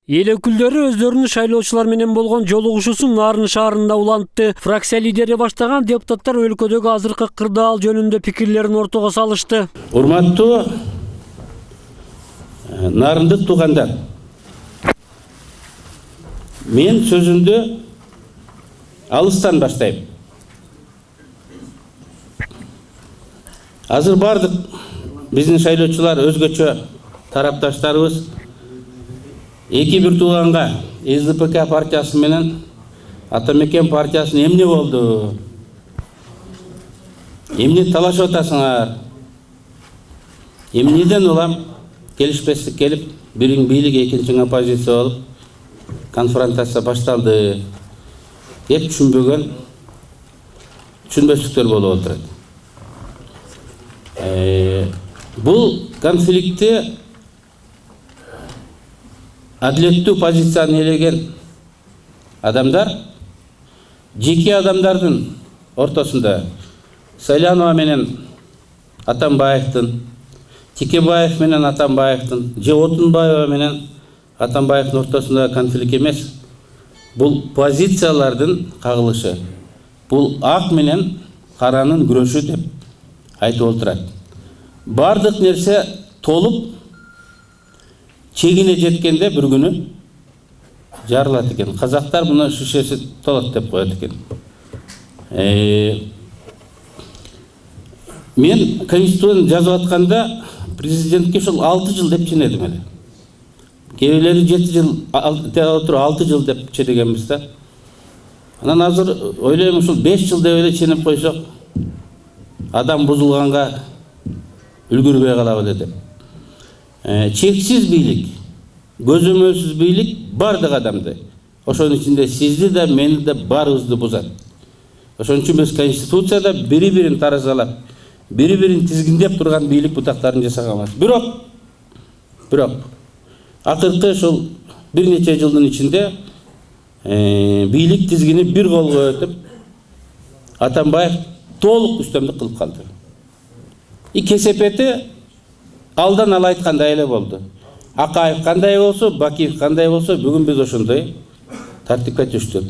Эл өкүлдөрү өздөрүнүн шайлоочулар менен болгон жолугушуусун Нарын шаарында улантты. Фракция лидери баштаган депутаттар өлкөдөгү азыркы кырдаал жөнүндө пикирлерин ортого салышты. Урматтуу нарындык туугандар, мен сөзүмдү алыстан баштайм. Азыр бардык биздин шайлоочулар өзгөчө тарапташтарыбыз эки бир тууганга СДПК партиясы менен Атамекен партиясын эмне болду? Эмне талашып атасыңар? Эмнеден улам келишпестик келип, бириң бийлик, экинчиң оппозиция болуп, конфронтация башталды деп түшүнбөстүктөр болуп отурат. Бул конфликтти адилеттүү позицияны элеген адамдар жеке адамдардын ортосунда Сайланова менен Атамбаевдин, Текебаев менен Атамбаевдин, же Отунбаева менен Атамбаевдин ортосунда конфликт эмес. Бул позициялардын кагылышы. Бул ак менен каранын күрөшү деп айтып отурат. Бардык нерсе толуп чегине жеткенде bir күнү жарылат экен. Казактар муну шишеси толот деп коет экен. Мен конституцияны жазып атканда президентке ушул 6 жыл деп ченедим эле. Кээбилери 7 жыл, 6 жыл деп ченегенбиз да. Анан азыр ойлойм ушул 5 жыл деп эле ченеп койсок, адам бузулганга үлгүрбөй калабы деп. Чексиз бийлик, көзөмөлсүз бийлик бардык адамды, ошонун ичинде сизди да, мени да баарыбызды бузат. Ошон үчүн биз конституцияда бири-бирин таразалап, бири-бирин тизгиндеп турган бийлик бутактарын жасаганбыз. Бирок акыркы ушул бир нече жылдын ичинде бийлик тизгини бир колго өтүп, Атамбаев толук үстөмдүк кылып калды. Кесепети алдан ала айткандай эле болду. Акаев кандай болсо, Бакиев кандай болсо, бүгүн биз ошондой тартипке түштүк.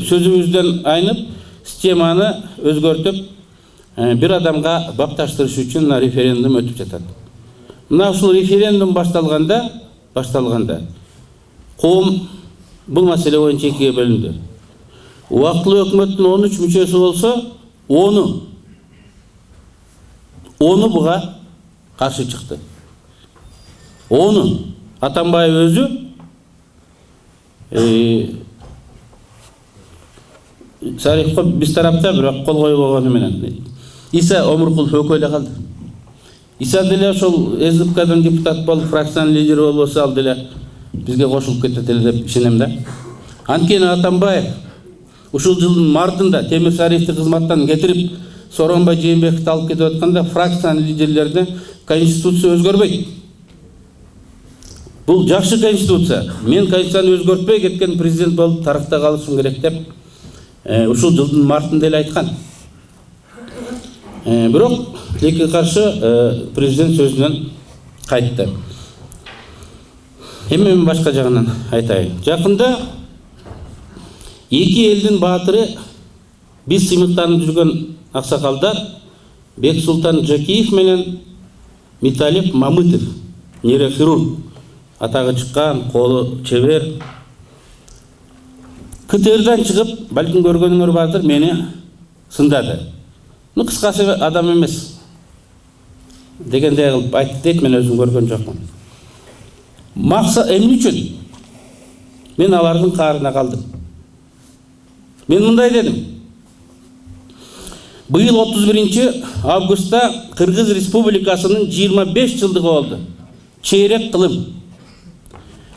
Сөзүбүздөн айнып, системаны өзгөртүп, бир адамга бапташтырыш үчүн референдум өтүп жатат. Мына ушул референдум башталганда коом бул маселе боюнча экиге бөлүндү. Убактылуу өкмөттүн 13 мүчөсү болсо, 10 буга каршы чыкты. 10 Атамбаев өзү Сарыхко биз тарапта бирок кол койбогону менен Иса Омуркулов экөө эле калды. Иса деле ошол СДПКдан депутат болуп, фракциянын лидери болбосо, ал деле бизге кошулуп кетет эле деп ишенем да. Анткени Атамбаев ушул жылдын мартында Темир Сарыевди кызматтан кетирип, Сооронбай Жээнбековду алып кетип атканда фракциянын лидерлерине конституция өзгөрбөйт. Бул жакшы конституция. Мен конституцияны өзгөртпөй кеткен президент болуп тарыхта калышым керек деп ушул жылдын мартында эле айткан. Бирок тилекке каршы президент сөзүнөн кайтты. Эми мен башка жагынан айтайын. Жакында эки элдин баатыры, биз сыймыктанып жүргөн аксакалдар Бексултан Жакиев менен Миталип Мамытов, нейрохирург, атагы чыккан, колу чебер. КТРдан чыгып, балким көргөнүңөр бардыр, мени сындады. Кыскасы адам эмес дегендей кылып айтты дейт, мен өзүм көргөн жокмун. Максат эмне үчүн? Мен алардын каарына калдым. Мен мындай дедим. Быйыл 31 августта Кыргыз Республикасынын 25 жылдыгы болду. Чейрек кылым.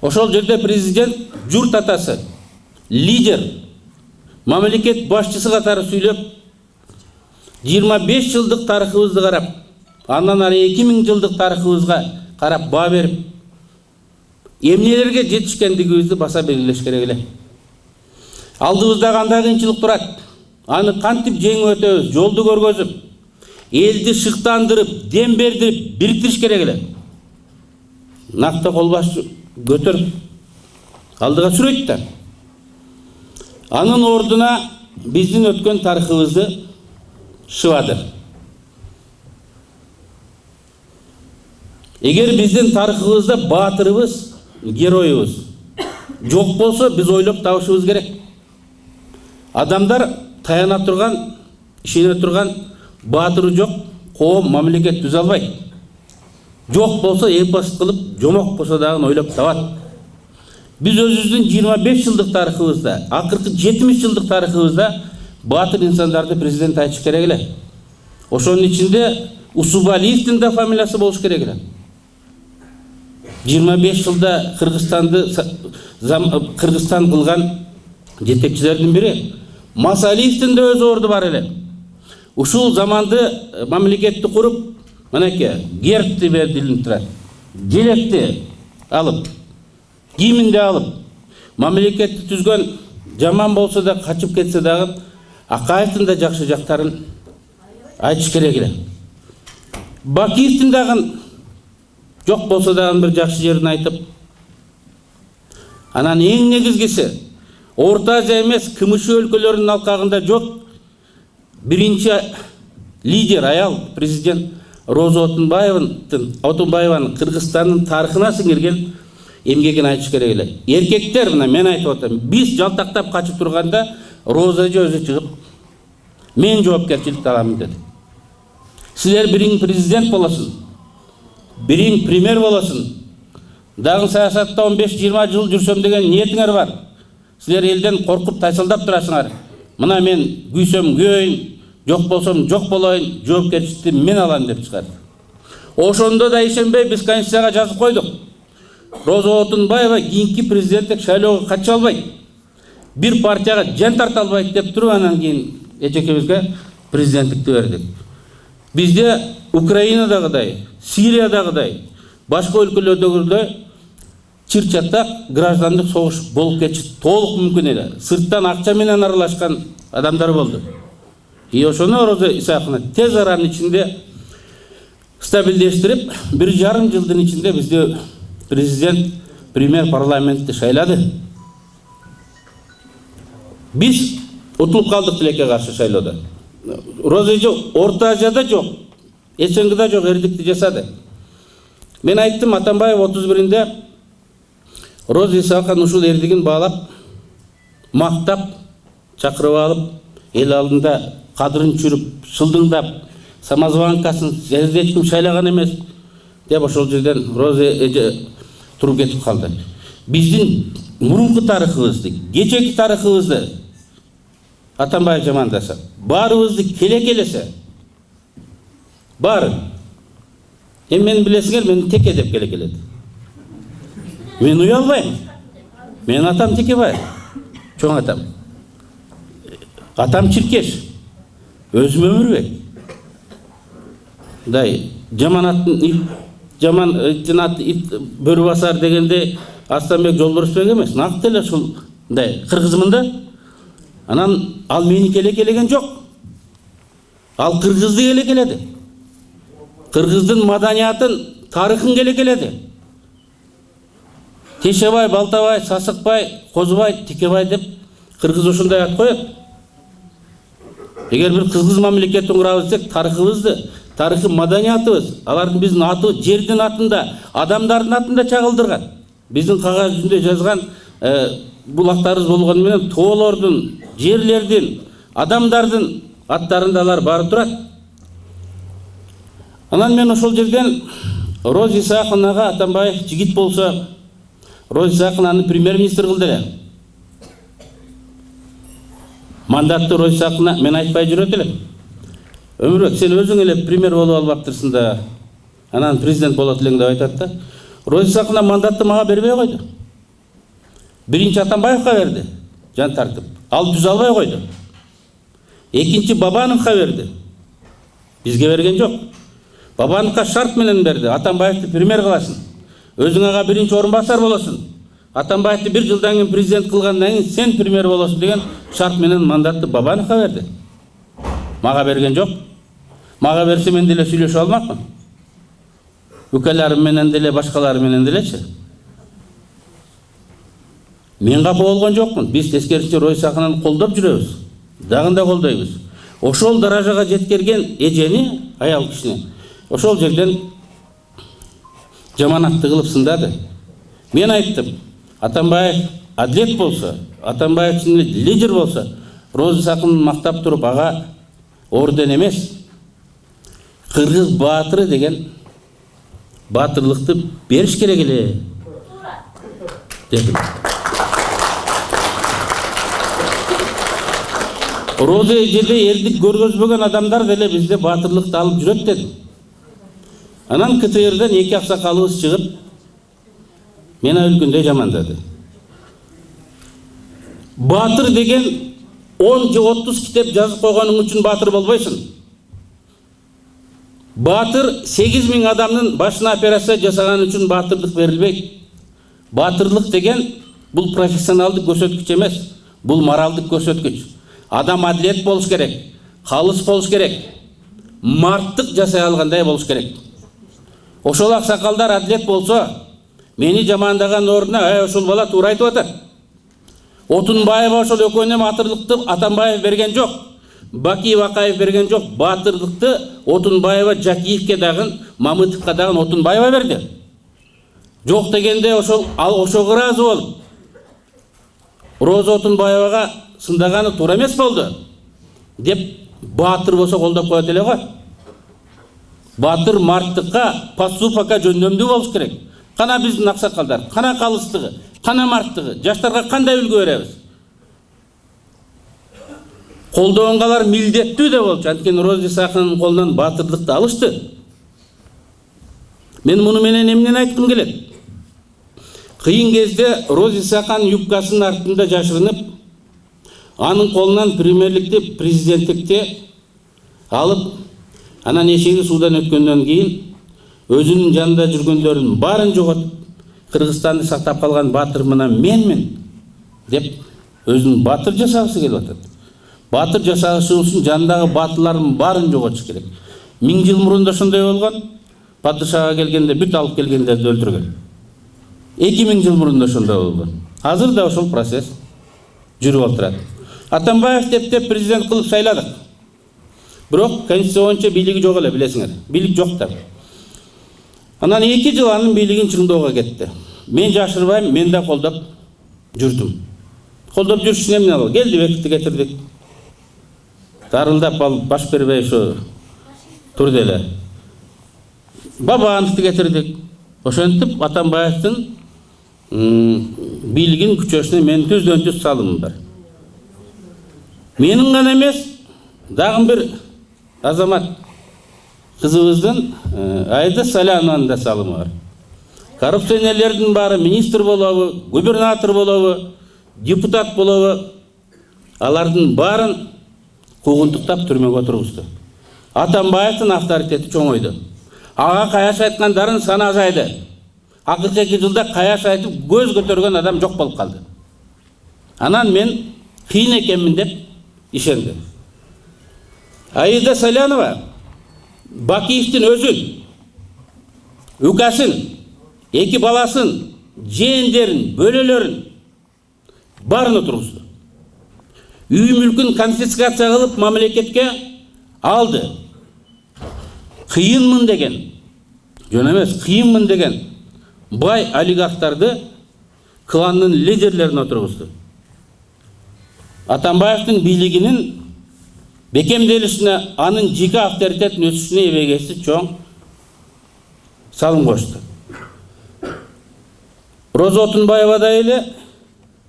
Ошол жерде президент журт атасы, лидер, мамлекет башчысы катары сүйлөп, 25 жылдык тарыхыбызды карап, андан ары 2000 жылдык тарыхыбызга карап баа берип, эмнелерге жетишкендигибизди баса белгилеш керек эле. Алдыбызда кандай кыйынчылык турат? Аны кантип жеңип өтөбүз? Жолду көргөзүп, элди шыктандырып, дем бердирип, бириктириш керек эле. накта кол баш көтөрүп алдыга сүрөйт да. Анын ордуна биздин өткөн тарыхыбызды шыбадыр. Эгер биздин тарыхыбызда баатырыбыз, героюбуз жок болсо, биз ойлоп табышыбыз керек. Адамдар таяна турган, ишене турган баатыры жок коом, мамлекет түзө албайт. Жок болсо эпос кылып, жомок болсо дагы ойлоп табат. Биз өзүбүздүн 25 жылдык тарыхыбызда, акыркы 70 жылдык тарыхыбызда баатыр инсандарды президент айтыш керек эле. Ошонун ичинде Усубалиевдин да фамилиясы болуш керек эле. 25 жылда Кыргызстан кылган жетекчилердин бири Масалиевдин да өз орду бар эле. Ушул заманды мамлекетти куруп, мынакей гербти бердилип турат. Желекти алып, кийиминди алып, мамлекетти түзгөн, жаман болсо да качып кетсе дагы Акаевдин да жакшы жактарын айтыш керек эле. Бакиевдин дагы жок болсо дагы бир жакшы жерин айтып, анан эң негизгиси Орта Азия эмес, КМШ өлкөлөрүнүн алкагында жок биринчи лидер аял президент Роза Отунбаеванын Кыргызстандын тарыхына сиңирген эмгегин айтыш керек эле. Эркектер, мына мен айтып атам, биз жалтактап качып турганда Роза өзү чыгып, мен жоопкерчиликти алам деди. Силер бириң президент болосун, бириң премьер болосун, дагы саясатта 15-20 жыл жүрсөм деген ниетиңер бар. Силер элден коркуп тайсалдап турасыңар. Мына мен күйсөм күйөйүн, жок болсом жок болоюн, жоопкерчиликти мен алам деп чыгарды. Ошондо да ишенбей биз Конституцияга жазып койдук. Роза Отунбаева кийинки президенттик шайлоого катыша албайт. Бир партияга жан тарта албайт деп туруп, анан кийин эчекебизге президенттикти бердик. Бизде Украинадагыдай, Сириядагыдай, башка өлкөлөрдөгүдөй чыр-чатак граждандык согуш болуп кетиши толук мүмкүн эле. Сырттан акча менен аралашкан адамдар болду. И ошону Роза Исаковна тез аранын ичинде стабилдештирип, 1,5 жылдын ичинде бизде президент, премьер парламентти шайлады. Биз утулуп калдык тилекке каршы шайлоодо. Роза Орта Азияда жок, СНГда жок эрдикти жасады. Мен айттым, Атамбаев 31-нде Роза Исаковна ушул эрдигин баалап, мактап, чакырып алып, эл алдында кадырын чүрүп, шылдыңдап, самозванкасын жерде эч ким шайлаган эмес деп ошол жерден Роза туруп кетип калды. Биздин мурунку тарыхыбызды, кечеки тарыхыбызды Атамбаев жамандаса, баарыбызды келе-келесе, баары. Мен билесиңер, мени Теке деп келе-келеди. Мен уялбайм. Мен атам Текебаев, чоң атам. Атам Чиркеш, өзүм Өмүрбек. Дай, жаман ат бөрү басар дегенде Арстанбек Жолборсбек эмес, нак деле ушундай кыргызмын да. Анан ал мени келе-келеген жок. Ал кыргызды келе-келеди. Кыргыздын маданиятын, тарыхын келе-келеди. Тешебай, Балтабай, Сасыкбай, Козубай, Текебай деп кыргыз ошондой ат коет. Эгер бир кыргыз мамлекетин курабыз десек, тарыхыбызды, тарыхы маданиятыбыз, алардын биздин аты жердин атында, адамдардын атында чагылдырган. Биздин кагаз жүзүндө жазган булактарыбыз болгону менен тоолордун, жерлердин, адамдардын аттарында алар бары турат. Анан мен ошол жерден Роза Исаковнага Атамбаев жигит болсо, Роза Исаковнаны премьер-министр кылды эле. Мандатты Роза Исаковна мен айтпай жүрөт элем. Өмүрбек, сен өзүң эле премьер болуп албаптырсың да, анан президент болот элең деп айтат да. Роза Исаковна мандатты мага бербей койду. Биринчи Атамбаевка берди, жан тартып. Ал түзө албай койду. Экинчи Бабановго берди. Бизге берген жок. Бабановго шарт менен берди. Атамбаевди премьер кыласың. Өзүң ага биринчи орун басар болосуң. Атамбаевди 1 жылдан кийин президент кылгандан кийин сен премьер болосуң деген шарт менен мандатты Бабановго берди. Мага берген жок. Мага берсе мен деле сүйлөшүп алмакмын. үкелерім менен деле башкалары менен делечи. Мен капа болгон жокмун. Биз тескерисинче Роза Исакановну колдоп жүрөбүз. Дагы да колдойбуз. Ошол даражага жеткерген эжени, аял кишини, ошол жерден жаманатты кылып сындады. Мен айттым, Атамбаев адлет болсо, Атамбаев лидер болсо, Роза Исакановну мактап туруп, ага орден эмес, кыргыз баатыры деген баатырлыкты бериш керек эле дедим. Роза эжеде эрдик көргөзбөгөн адамдар деле бизде баатырлыкты алып жүрөт дедим. Анан КТРден 2 аксакалыбыз чыгып, мени өлгөндөй жамандады. Баатыр деген 10 же 30 китеп жазып койгонуң үчүн баатыр болбойсуң. Баатыр 8000 адамдын башына операция жасаган үчүн баатырлык берилбейт. Баатырлык деген бул профессионалдык көрсөткүч эмес, бул моралдык көрсөткүч. Адам адлет болуш керек, калыс болуш керек, марттык жасай алгандай болуш керек. Ошол аксакалдар адлет болсо, мени жамандаган ордуна, ошол бала туура айтып атат. Отунбаева ошол экөөнө баатырлыкты Атамбаев берген жок. Бакиев Акаев берген жок. Баатырлыкты Отунбаева Жакиевке дагы, Мамытовго дагы Отунбаева берди. Жок дегенде ошого ыраазы болуп, Роза Отунбаевага сындаганы туура эмес болду деп баатыр болсо колдоп коет эле го. Баатыр марттыкка, поступакка жөндөмдүү болуш керек. Кана биздин аксакалдар, кана калыстыгы, кана марттыгы, жаштарга кандай үлгү беребиз? Колдогонгалар милдеттүү деп болчу. Анткени Роза Исакановдун колунан баатырлыкты алышты. Мен муну менен эмнени айткым келет? Кыйын кезде Роза Исакановдун юбкасынын артында жашырынып, анын колунан премьерликти, президенттикти алып, анан эшеги суудан өткөндөн кийин өзүнүн жанында жүргөндөрдүн баарын жоготуп, Кыргызстанды сактап калган баатыр мына менмин деп өзүнүн баатыр жасагысы келип атат. Баатыр жасагысы үчүн жанындагы баатырлардын баарын жоготуш керек. 1000 жыл мурун да ошондой болгон. Падышага келгенде бүт алып келгендерди өлтүргөн. 2000 жыл мурун да ошондой болгон. Азыр да ошол процесс жүрүп отурат. Атамбаев деп президент кылып сайладык. Бирок конституция боюнча бийлиги жок эле, билесиңер. Бийлик жок да. Анан 2 жыл анын бийлигин чыңдоого кетти. Мен жашырбайм, мен да колдоп жүрдүм. Колдоп жүрүшүн эмне алып? Келди, бекитти, кетирдик. Дарылдап алып баш бербей ушу турду эле. Бабановду кетирдик. Ошентип Атамбаевдин бийлигин күчөшүнө мен түздөн-түз салымым бар. Менин гана эмес, дагы бир азамат кызыбыздын Айда Салянованын да салымы бар. Коррупционерлердин баары министр болобу, губернатор болобу, депутат болобу, алардын баарын куугунтуктап түрмөгө отургузду. Атамбаевдин авторитети чоңойду. Ага каяш айткандарын саны азайды. Акыркы 2 жылда каяш айтып көз көтөргөн адам жок болуп калды. Анан мен кыйын экенмин деп ишенди. Айда Салянова Бакиевдин өзүн, үкасын, 2 баласын, жээндерин, бөлөлөрүн баарын отургузду. Үй мүлкүн конфискация кылып мамлекетке алды. Кыйынмын деген, жөн эмес, кыйынмын деген бай олигархтарды кландын лидерлерин отургузду. Атамбаевдин бийлигинин бекемделишине, анын жеке авторитетин өсүшүнө эбегеси чоң салым кошту. Роза Отунбаева да эле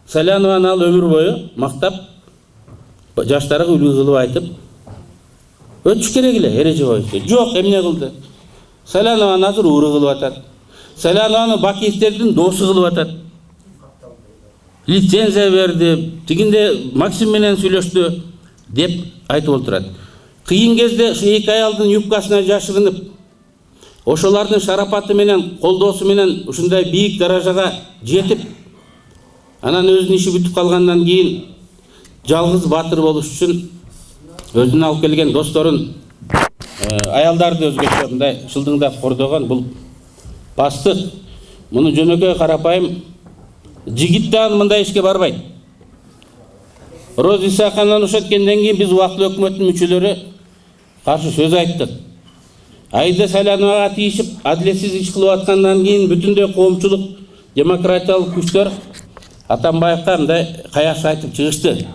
Салянованы ал өмүр бою мактап, жаштарга үлгү кылып айтып, өтүш керек эле эреже боюнча. Жок, эмне кылды? Салянованы азыр ууру кылып атат. Салянованы Бакиевдердин досу кылып атат. Лицензия берди, тигинде Максим менен сүйлөштү деп айтып отурат. Кыйын кезде ушу 2 аялдын юбкасына жашырынып, ошолордун шарапаты менен, колдоосу менен ушундай бийик даражага жетип, анан өзүнүн иши бүтүп калгандан кийин жалгыз баатыр болуш үчүн өзүнүн алып келген досторун, аялдарды өзгөчө мындай шылдыңдап кордогон, бул бастық, мұны жөнөкөй қарапайым жигит дагы мындай ишке барбайт. Роза Исахановна өшөткөндөн кийин биз убактылуу өкмөттүн мүчөлөрү каршы сөз айттык. Аида Саляновага тийишип адилетсиз иш кылып аткандан кийин бүтүндөй коомчулук, демократиялык күчтөр Атамбаевка мындай каяш айтып чыгышты.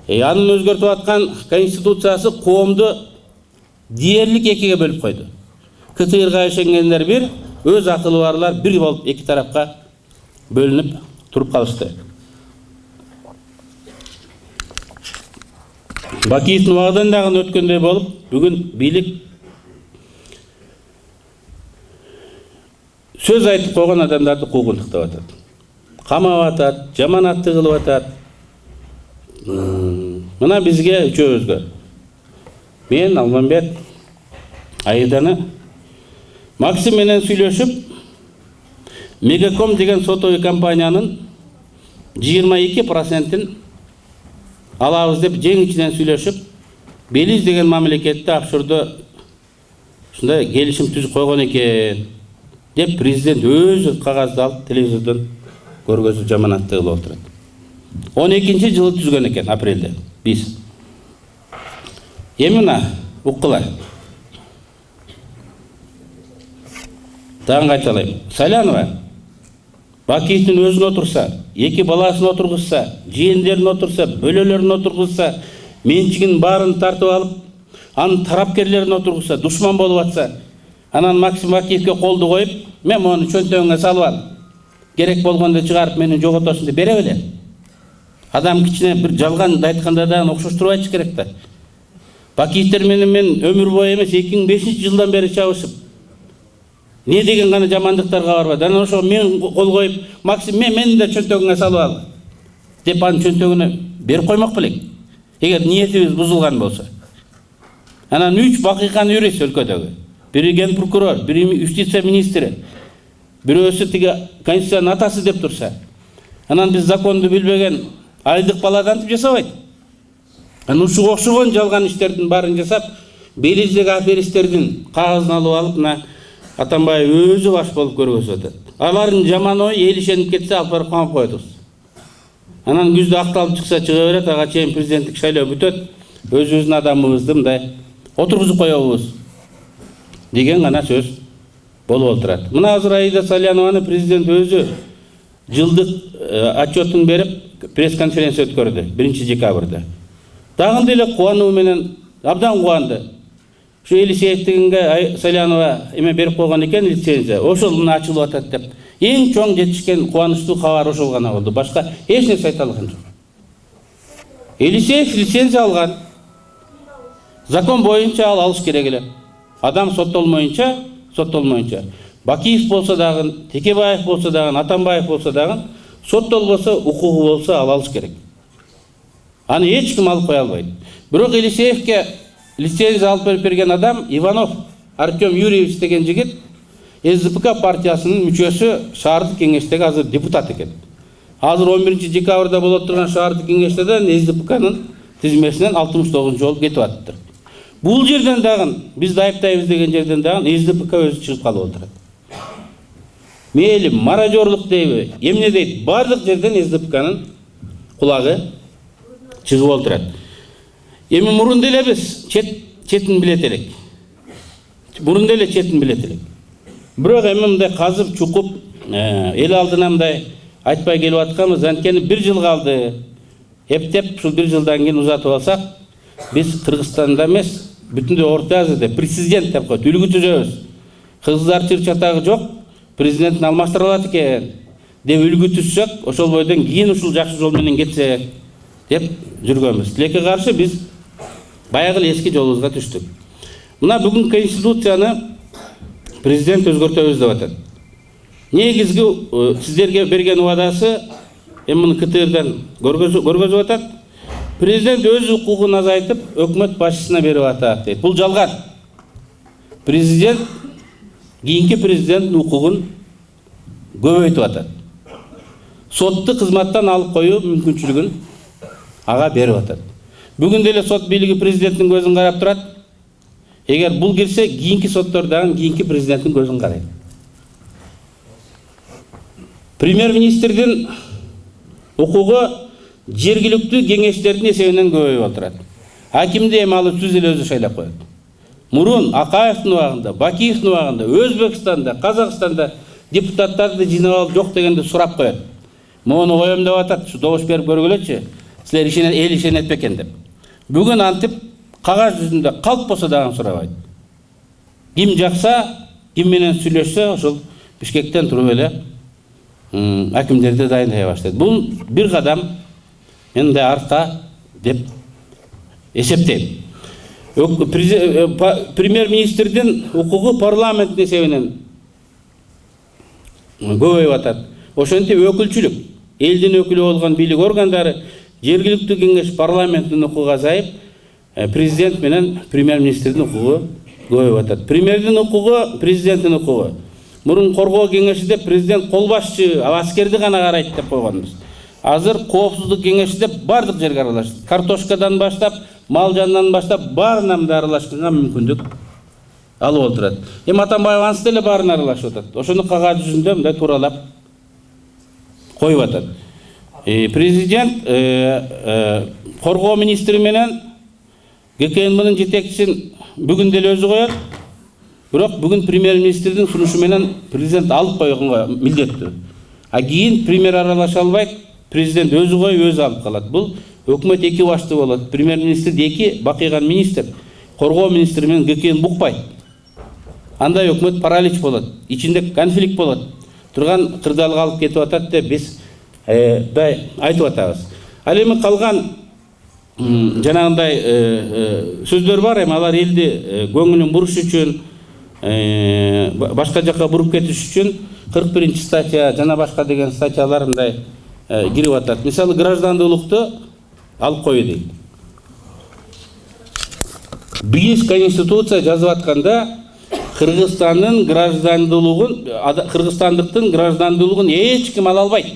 Анын өзгөртүп аткан конституциясы коомду дээрлик экиге бөлүп койду. КТРга ишенгендер бир, өз акылы барлар бир болуп эки тарапка бөлүнүп туруп калышты. Бакиевдин убагынан дагы өткөндөй болуп, бүгүн бийлик сөз айтып койгон адамдарды куугунтуктап атат. Камап атат, жаманатты кылып атат. Мына бизге үчөөбүзгө. Мен Алмамбет Аиданы Максим менен сүйлөшүп, Мегаком деген сотовый компаниянын 22%-ин алабыз деп жеңичинен сүйлөшүп, Белиз деген мамлекетте офшордо ушундай келишим түзүп койгон экен деп президент өзү кагазды алып телевизордон көргөзүп жаманатты кылып отурат. 12-жылы түзгөн экен, апрелде биз. Эми мына уккыла. Дагы кайталайм. Салянова Бакиевдин өзүн отурса, эки баласын отургузса, жиендерин отурса, бөлөлөрүн отургузса, менчигин баарын тартып алып, анын тарапкерлерин отургузса, душман болуп атса, анан Максим Бакиевке колду коюп, мен мону чөнтөгүңө салып ал, керек болгондо чыгарып мени жоготосун деп бере беле. Адам кичине бир жалган айтканда да окшоштурбайчы керек да. Бакиевдер менен мен өмүр бою эмес 2005-жылдан бери чабышып, не деген гана жамандыктарга барбады. Анан ошо мен кол коюп, Максим мени да чөнтөгүңө салып ал деп анын чөнтөгүнө берип коймок белек. Эгер ниетибиз бузулган болсо. Анан 3 бакыйкан юрист өлкөдөгү. Бири ген прокурор, бири юстиция министри, бирөөсү тиги конституциянын атасы деп турса. Анан биз законду билбеген айдык баладан деп жасабайт. Анан ушуга окшогон жалган иштердин баарын жасап, Белиздеги аферисттердин кагазын алып алып, мына Атамбаев өзү баш болуп көргөзүп атат. Алардын жаман ою эл ишенип кетсе алып барып камап коебуз. Анан күздө акталып чыкса чыга берет, ага чейин президенттик шайлоо бүтөт, өзүбүздүн адамыбызды мындай отургузуп коебуз деген гана сөз болуп отурат. Мына азыр Аида Салянованы президент өзү жылдык отчетун берип, пресс-конференция өткөрдү 1-декабрда. Дагы деле кубануу менен абдан кубанды. Şu Елисеевтигинге Салянова эме берип койгон экен лицензия. Ошол мына ачылып атат деп. Эң чоң жетишкен кубанычтуу кабар ошол гана болду. Башка эч нерсе айта алган жок. Елисеев лицензия алган. Закон боюнча ал алыш керек эле. Адам соттолмоюнча. Бакиев болсо дагы, Текебаев болсо дагы, Атамбаев болсо дагы, соттолбосо, укугу болсо ал алыш керек. Аны эч ким алып кое албайт. Бирок Елисеевке лицензия алып берген адам Иванов Артем Юрьевич деген жигит СДПК партиясынын мүчөсү шаардык кеңештеги азыр депутат экен. Азыр 11-декабрда болуп турган шаардык кеңештеден СДПКнын тизмесинен 69 болуп кетип атыптыр. Бул жерден дагы бизди айыптайбыз деген жерден дагы СДПК өзү чыгып калып отурат. Мейли маражорлук дейби, эмне дейт, бардык жерден СДПКнын кулагы чыгып отурат. Эми мурун деле биз четин билет элек. Бирок эми мындай казып чукуп, эл алдына мындай айтпай келип атканбыз, анткени 1 жыл калды. Эптеп ушул 1 жылдан кийин узатып алсак, биз Кыргызстанда эмес, бүтүндөй Орто Азияда президент деп коет, үлгү түзөбүз. Кыргыздар чыр чатагы жок, президенттин алмаштыра алат экен деп үлгү түзсөк, ошол бойдон кийин ушул жакшы жол менен кетсе деп жүргөнбүз. Тилекке каршы биз баягы эски жолубузга түштүк. Мына бүгүн конституцияны президент өзгөртөбүз деп атат. Негизги сиздерге берген убадасы эми муну КТРдан көргөзүп атат. Президент өз укугун азайтып, өкмөт башчысына берип атат дейт. Бул жалган. Президент кийинки президенттин укугун көбөйтүп атат. Сотты кызматтан алып коюу мүмкүнчүлүгүн ага берип атат. Бүгүн деле сот бийлиги президенттин көзүн карап турат. Эгер бул кирсе, кийинки соттор дагы кийинки президенттин көзүн карайт. Премьер-министрдин укугу жергиликтүү кеңештердин эсебинен көбөйүп отурат. Акимди эми алып түз эле өзү шайлап коет. Мурун Акаевдин убагында, Бакиевдин убагында, Өзбекстанда, Казакстанда депутаттарды жыйнап алып жок дегенде сурап коет. Мону коем деп атат, şu добуш берип көргүлөчү. Силер эл ишенет бекен деп. Бүгүн антип кагаз жүзүндө калп болсо дагы сурабайт. Ким жакса, ким менен сүйлөшсө, ошол Бишкектен туруп эле акимдерди дайындай баштайт. Бул бир кадам менде артка деп эсептейм. Премьер-министрдин укугу парламенттин эсебинен көбөйүп атат. Ошентип өкүлчүлүк, элдин өкүлү болгон бийлик органдары, жергиликтүү кеңеш, парламенттин укугу азайып, президент менен премьер-министрдин укугу көбөйүп атат. Премьердин укугу, президенттин укугу. Мурун коргоо кеңешинде президент кол башчы, аскерди гана карайт деп койгонбуз. Азыр коопсуздук кеңеши деп бардык жерге аралашты. Картошкадан баштап, мал жанынан баштап баарынан да аралашканга мүмкүндүк алып отурат. Эми Атамбаев ансы деле баарына аралашып атат. Ошону кагаз жүзүндө мындай тууралап коюп атат. Президент коргоо министри менен ГКНБнын жетекчисин бүгүн деле өзү коет. Бирок бүгүн премьер-министрдин сунушу менен президент алып койгонго милдеттүү. А кийин премьер аралаша албайт, президент өзү коюп өзү алып калат. Бул өкмөт эки баштуу болот. Премьер-министр эки бакыйган министр, коргоо министри менен ГКН букпайт. Андай өкмөт паралич болот, ичинде конфликт болот. Турган кырдаалга алып кетип атат деп биз айтып атабыз. Ал эми калган жанагындай сөздөр бар, эми алар элди көңүлүн буруш үчүн, башка жакка буруп кетиш үчүн 41 статья жана башка деген статьялар мындай кирип атат. Мисалы граждандуулукту алып кою дейт. Биз конституция жазып атканда Кыргызстандын граждандуулугун, кыргызстандыктын граждандуулугун эч ким ала албайт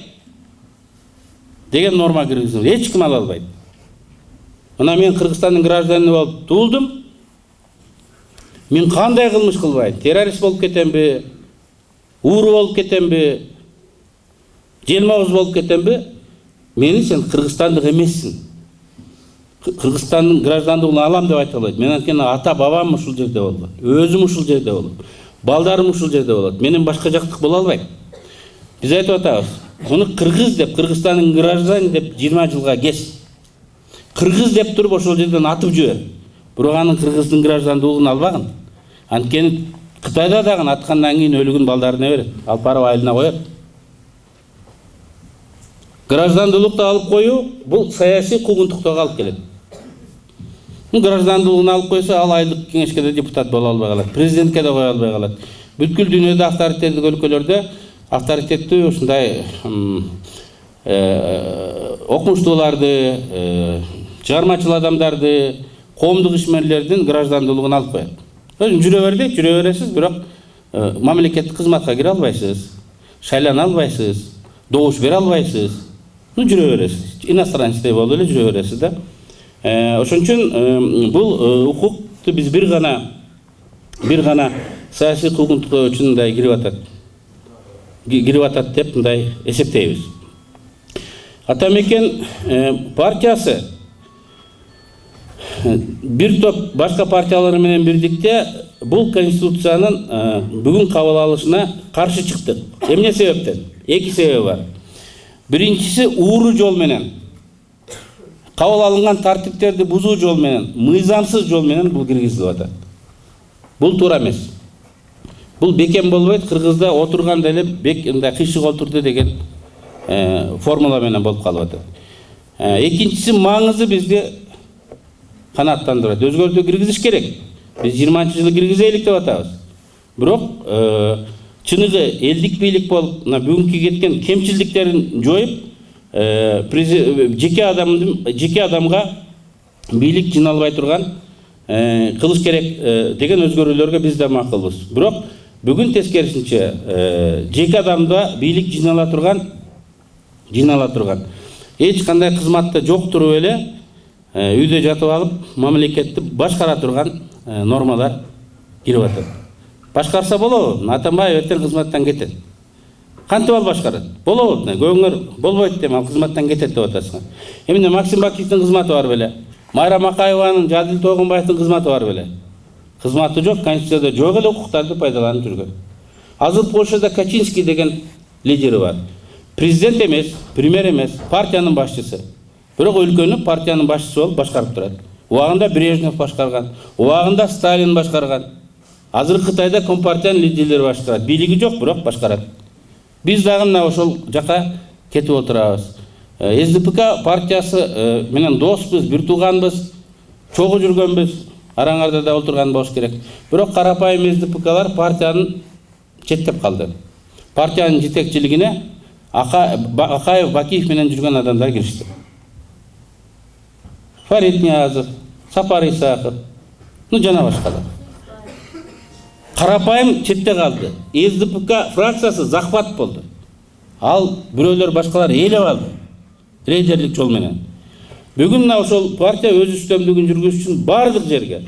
деген норма киргизилген. Эч ким ала албайт. Мына мен Кыргызстандын гражданы болуп туулдум. Мен кандай кылмыш кылбайм? Террорист болуп кетемби? Ууру болуп кетемби? Желмабыз болуп кетемби? Мени сен Кыргызстандык эмессиң. Кыргызстандын граждандыгын алам деп айта албайт. Мен анткени ата бабам ушул жерде болду. Өзүм ушул жерде болдум. Балдарым ушул жерде болот. Менен башка жактык боло албайм. Биз айтып атабыз. Муну кыргыз деп, Кыргызстандын гражданин деп 20 жылга кес. Кыргыз деп туруп ошол жерден атып жибер. Бирок анын кыргыздын граждандуулугун албагын. Анткени Кытайда дагы аткандан кийин өлүгүн балдарына берет, алып барып айылына коет. Граждандуулукту алып коюу бул саясий куугунтуктууга алып келет. Граждандуулугун алып койсо, ал айылдык кеңешке де депутат боло албай калат, президентке да кое албай калат. Бүткүл дүйнөдө авторитеттик өлкөлөрдө авторитеттүү ушундай окумуштууларды, чыгармачыл адамдарды, коомдук ишмерлердин граждандуулугун алып коет. Өзүң жүрө бер дейт, жүрө бересиз, бирок мамлекеттик кызматка кире албайсыз, шайлана албайсыз, добуш бере албайсыз. Жүрө бересиз. Иностранецдей болуп эле жүрө бересиз да. Ошон үчүн бул укукту биз бир гана саясий куугунтуктоо үчүн мындай кирип атат деп мындай эсептейбиз. Атамекен партиясы бир топ башка партиялар менен бирдикте бул конституциянын бүгүн кабыл алышына каршы чыкты. Эмне себептен? Эки себеби бар. Биринчиси ууру жол менен, кабыл алынган тартиптерди бузуу жол менен, мыйзамсыз жол менен бул киргизилип атат. Бул туура эмес. Бул бекем болбойт, кыргызда отурганда эле мындай кыйшык отурду деген формула менен болуп калып атат. Экинчиси маңызы бизди канааттандырат. Өзгөртүү киргизиш керек. Биз 20-жылы киргизелик деп атабыз. Бирок чыныгы элдик бийлик болуп, бүгүнкү кеткен кемчилдиктерин жоюп, жеке адамга бийлик жиналбай турган кылыш керек деген өзгөрүүлөргө биз да макулбуз. Бирок бүгүн тескерисинче жеке адамда бийлик жинала турган эч кандай кызматта жок туруп эле үйдө жатып алып мамлекетти башкара турган нормалар кирип атат. Башкарса болобу? Атамбаев эртең кызматтан кетет. Кантип ал башкарат? Болобу, көңүр болбойт деп ал кызматтан кетет деп атасыңар. Эмне Максим Бакиевдин кызматы бар беле? Майра Макаеванын, Жадил Тогунбаевдин кызматы бар беле? Кызматы жок, Конституцияда жок эле укуктарды пайдаланып жүргөн. Азыр Польшада Качинский деген лидери бар. Президент эмес, премьер эмес, партиянын башчысы. Бирок өлкөнү партиянын башчысы болуп башкарып турат. Убагында Брежнев башкарган, убагында Сталин башкарган. Азыр Кытайда компартиянын лидерлери башкарат. Бийлиги жок, бирок башкарат. Биз дагы мына ошол жака кетип отурабыз. СДПК партиясы менен доспуз, бир тууганбыз, чогуу жүргөнбүз, араңарда да отурган болуш керек. Бирок карапайым СДПКлар партиянын четтеп калды. Партиянын жетекчилигине Акаев, Бакиев менен жүргөн адамдар киришти. Фарид Ниязов, Сапар Исаков, жана башкалар. Карапайым четте калды. СДПК фракциясы захват болду. Ал бирөөлөр башкалар ээлеп алды. Рейдерлик жол менен. Бүгүн мына ошол партия өз үстөмдүгүн жүргүзүш үчүн бардык жерге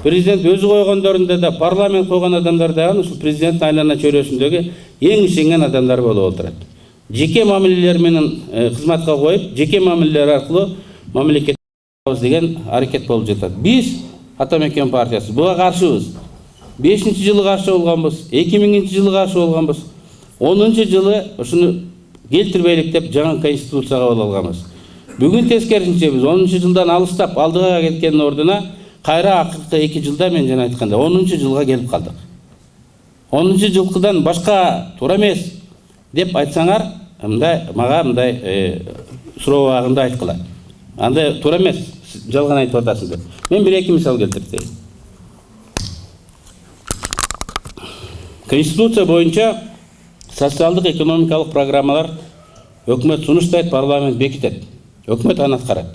президент өзү койгондорунда да, парламент койгон адамдар да ушул президенттин айлана чөйрөсүндөгү эң ишенген адамдар болуп отурат. Жеке мамилелер менен кызматка коюп, жеке мамилелер аркылуу мамлекет деген аракет болуп жатат. Биз Атамекен партиясы буга каршыбыз. 5-жылы каршы болгонбуз, 2000-жылы каршы болгонбуз. 10-жылы ушуну келтирбейлик деп жаңы конституцияга боло алганбыз. Бүгүн тескерисинче биз 10-жылдан алыстап алдыга кеткендин ордуна кайра акыркы 2 жылда мен жана айткандай 10-жылга келип калдык. 10-жылкыдан башка туура эмес деп айтсаңар, мага мындай суроо абагында айткыла. Андай туура эмес, жалган айтып атасың деп. Мен 1-2 мисал келтирейин. Конституция боюнча социалдык экономикалык программалар өкмөт сунуштайт, парламент бекитет. Өкмөт аны аткарат.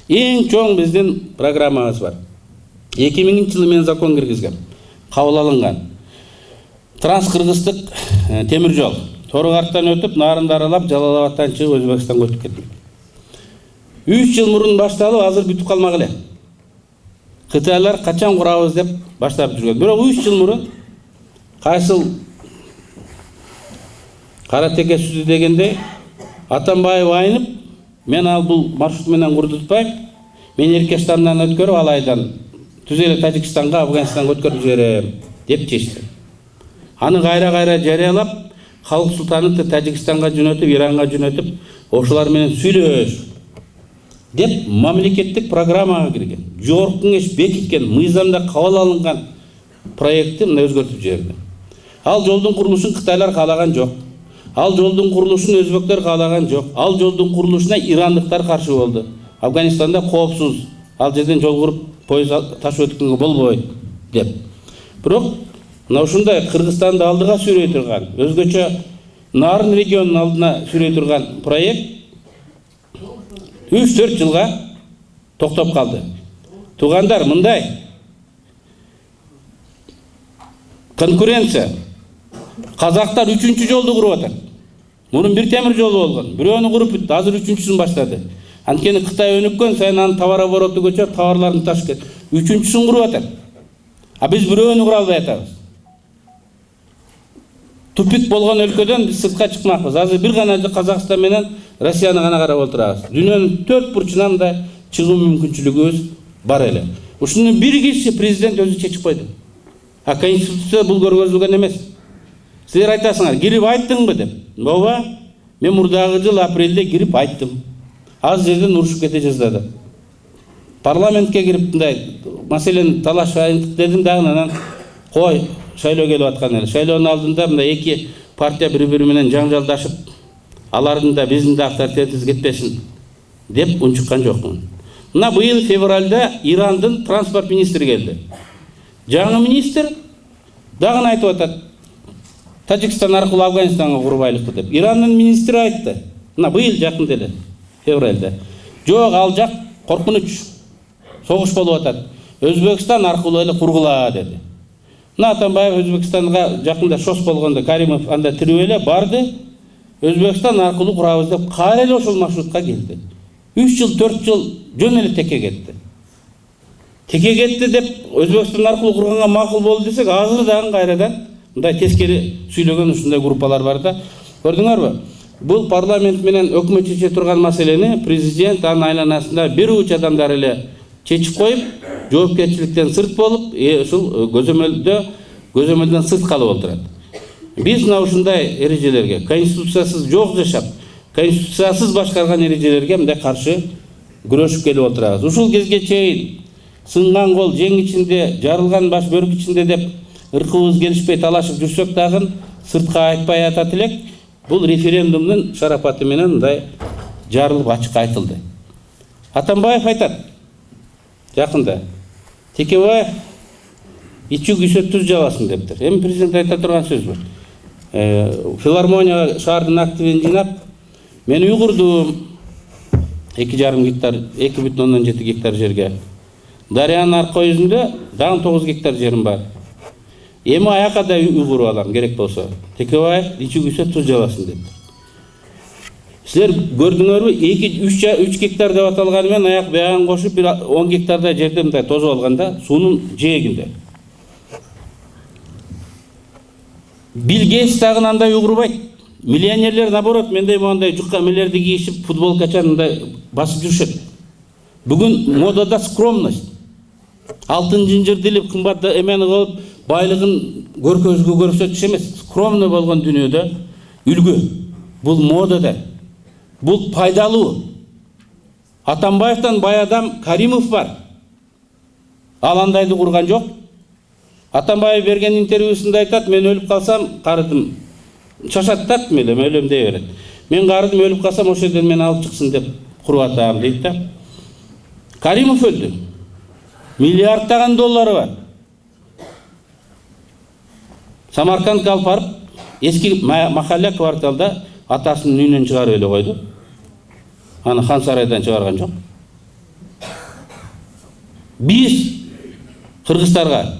Эң чоң биздин программабыз бар. 2000-жылы мен закон киргизгем. Кабыл алынган. Транскыргыздык темир жол. Торугарттан өтүп, Нарынды аралап, Жалалабадтан чыгып Өзбекстанга өтүп кетти. 3 жыл мурун башталып, азыр бүтүп калмак эле. Кытайлар качан курабыз деп баштап жүргөн. Бирок 3 жыл мурун кайсыл каратеке сүзү дегенде Атамбаев айнып, мен ал бул маршрут менен курдутпайм, мен Эркештамдан өткөрүп алайдан түз эле Тажикстанга, Афганистанга өткөрүп жиберем деп чечти. Аны кайра жарыялап, Халык Султановду Тажикстанга жөнөтүп, Иранга жөнөтүп, ошолар менен сүйлөш деп мамлекеттик программага кирген. Жогорку кеңеш бекиткен, мыйзамда кабыл алынган проектти мына өзгөртүп жиберди. Ал жолдун курулушун кытайлар каалаган жок. Ал жолдун курулушун өзбектер каалаган жок. Ал жолдун курулушуна ирандыктар каршы болду. Афганистанда коопсуз, ал жерден жол куруп, поезд ташып өткөнгө болбойт деп. Бирок мына ушундай Кыргызстанды алдыга сүйрөй турган, өзгөчө Нарын регионунун алдына сүйрөй турган проект 3-4 жылга токтоп калды. Туугандар, мындай конкуренция. Казактар 3-чү жолду куруп атат. Мурун бир темир жол болгон. Бирөөнү куруп бүттү, азыр 3-чүсүн баштады. Анткени Кытай өнүккөн сайын анын товар обороту көчөп, товарларын ташып кетет. 3-чүсүн куруп атат. А биз бирөөнү кура албай атабыз. Тупик болгон өлкөдөн биз сыртка чыкмакпыз. Азыр бир гана Казакстан менен Россияны гана карап отурабыз. Дүйнөнүн 4 бурчунан да чыгуу мүмкүнчүлүгүбүз бар эле. Ушуну бир киши президент өзү чечип койду. А конституция бул көргөзүлгөн эмес. Силер айтасыңар, кирип айттыңбы деп. Ооба, мен мурдагы жыл апрелде кирип айттым. Аз жерден урушуп кете жаздады. Парламентке кирип мындай маселени талашайын дедим дагы, анан кой, шайлоо келип аткан эле. Шайлоонун алдында мындай эки партия бири-бири менен жаңжалдашып, алардын да биздин да авторитетибиз кетпесин деп унчуккан жокмун. Мына быйыл февралда Ирандын транспорт министри келди. Жаңы министр дагы айтып атат. Тажикстан аркылуу Афганистанга курбайлыкпы деп. Ирандын министри айтты. Мына быйыл жакында эле, февралда. Жок, ал жак коркунуч. Согуш болуп атат. Өзбекстан аркылуу эле кургула деди. Мына Атамбаев Өзбекстанга жакында шос болгондо Каримов анда тирүү эле барды. Өзбекстан аркылуу курабыз деп кайра эле ошол маршрутка келди. 3 жыл, 4 жыл жөн эле теке кетти. Теке кетти деп Өзбекстан аркылуу курганга макул болду десек, азыр дагы кайрадан мындай тескери сүйлөгөн ушундай группалар бар да. Көрдүңөрбү? Бул парламент менен өкмөт чече турган маселени президент анын айланасында бир уч адамдар эле чечип коюп, жоопкерчиликтен сырт болуп, ушул көзөмөлдөн сырт калып отурат. Биз мына ушундай эрежелерге, конституциясыз жок жашап, конституциясыз башкарган эрежелерге мындай каршы күрөшүп келип отурабыз. Ушул кезге чейин сынган кол жең ичинде, жарылган баш бөрк ичинде деп ыркыбыз келишпей талашып жүрсөк дагы сыртка айтпай атат элек. Бул референдумдун шарапаты менен мындай жарылып ачык айтылды. Атамбаев айтат жакында, Текебаев ичи күйсө туз жаласын дептир. Эми президент айта турган сөз бар. Филармония шаардын активин жыйнап, мен уйгурдум 2,5 гектар, 2,7 гектар жерге. Дарыянын арка yüzүндө дагы 9 гектар жерим бар. Эми аяка да уйгуруп алам керек болсо. Текебаев ичи күйсө туз жаласын деп. Силер көрдүңөрбү? 2-3 гектар деп аталганы менен аяк биягын кошуп 10 гектардай жерде мындай тозуп алганда суунун жээгинде. Билл Гейтс дагы андай уйгурбайт. Миллионерлер наоборот мендей моундай жукка мелерди кийишип футболкачан мындай басып жүрүшөт. Бүгүн модада скромность. Алтын жынжыр дилип кымбат эмени кылып, байлыгын көркөзгө көрсөтүш эмес, скромный болгон дүйнөдө үлгү. Бул модада. Бул пайдалуу. Атамбаевтан бай адам Каримов бар. Ал андайды курган жок. Атамбаев берген интервьюсунда айтат, мен өлүп калсам, карыдым шашаттат меле, өлөм дей берет. Мен карыдым өлүп калсам, ошол жерден мени алып чыксын деп куруп атам дейт да. Каримов өлдү. Миллиардтаган доллары бар. Самаркандга алып барып, эски махалля кварталда атасынын үйүнөн чыгарып эле койду. Аны хан сарайдан чыгарган жок. Биз кыргыздарга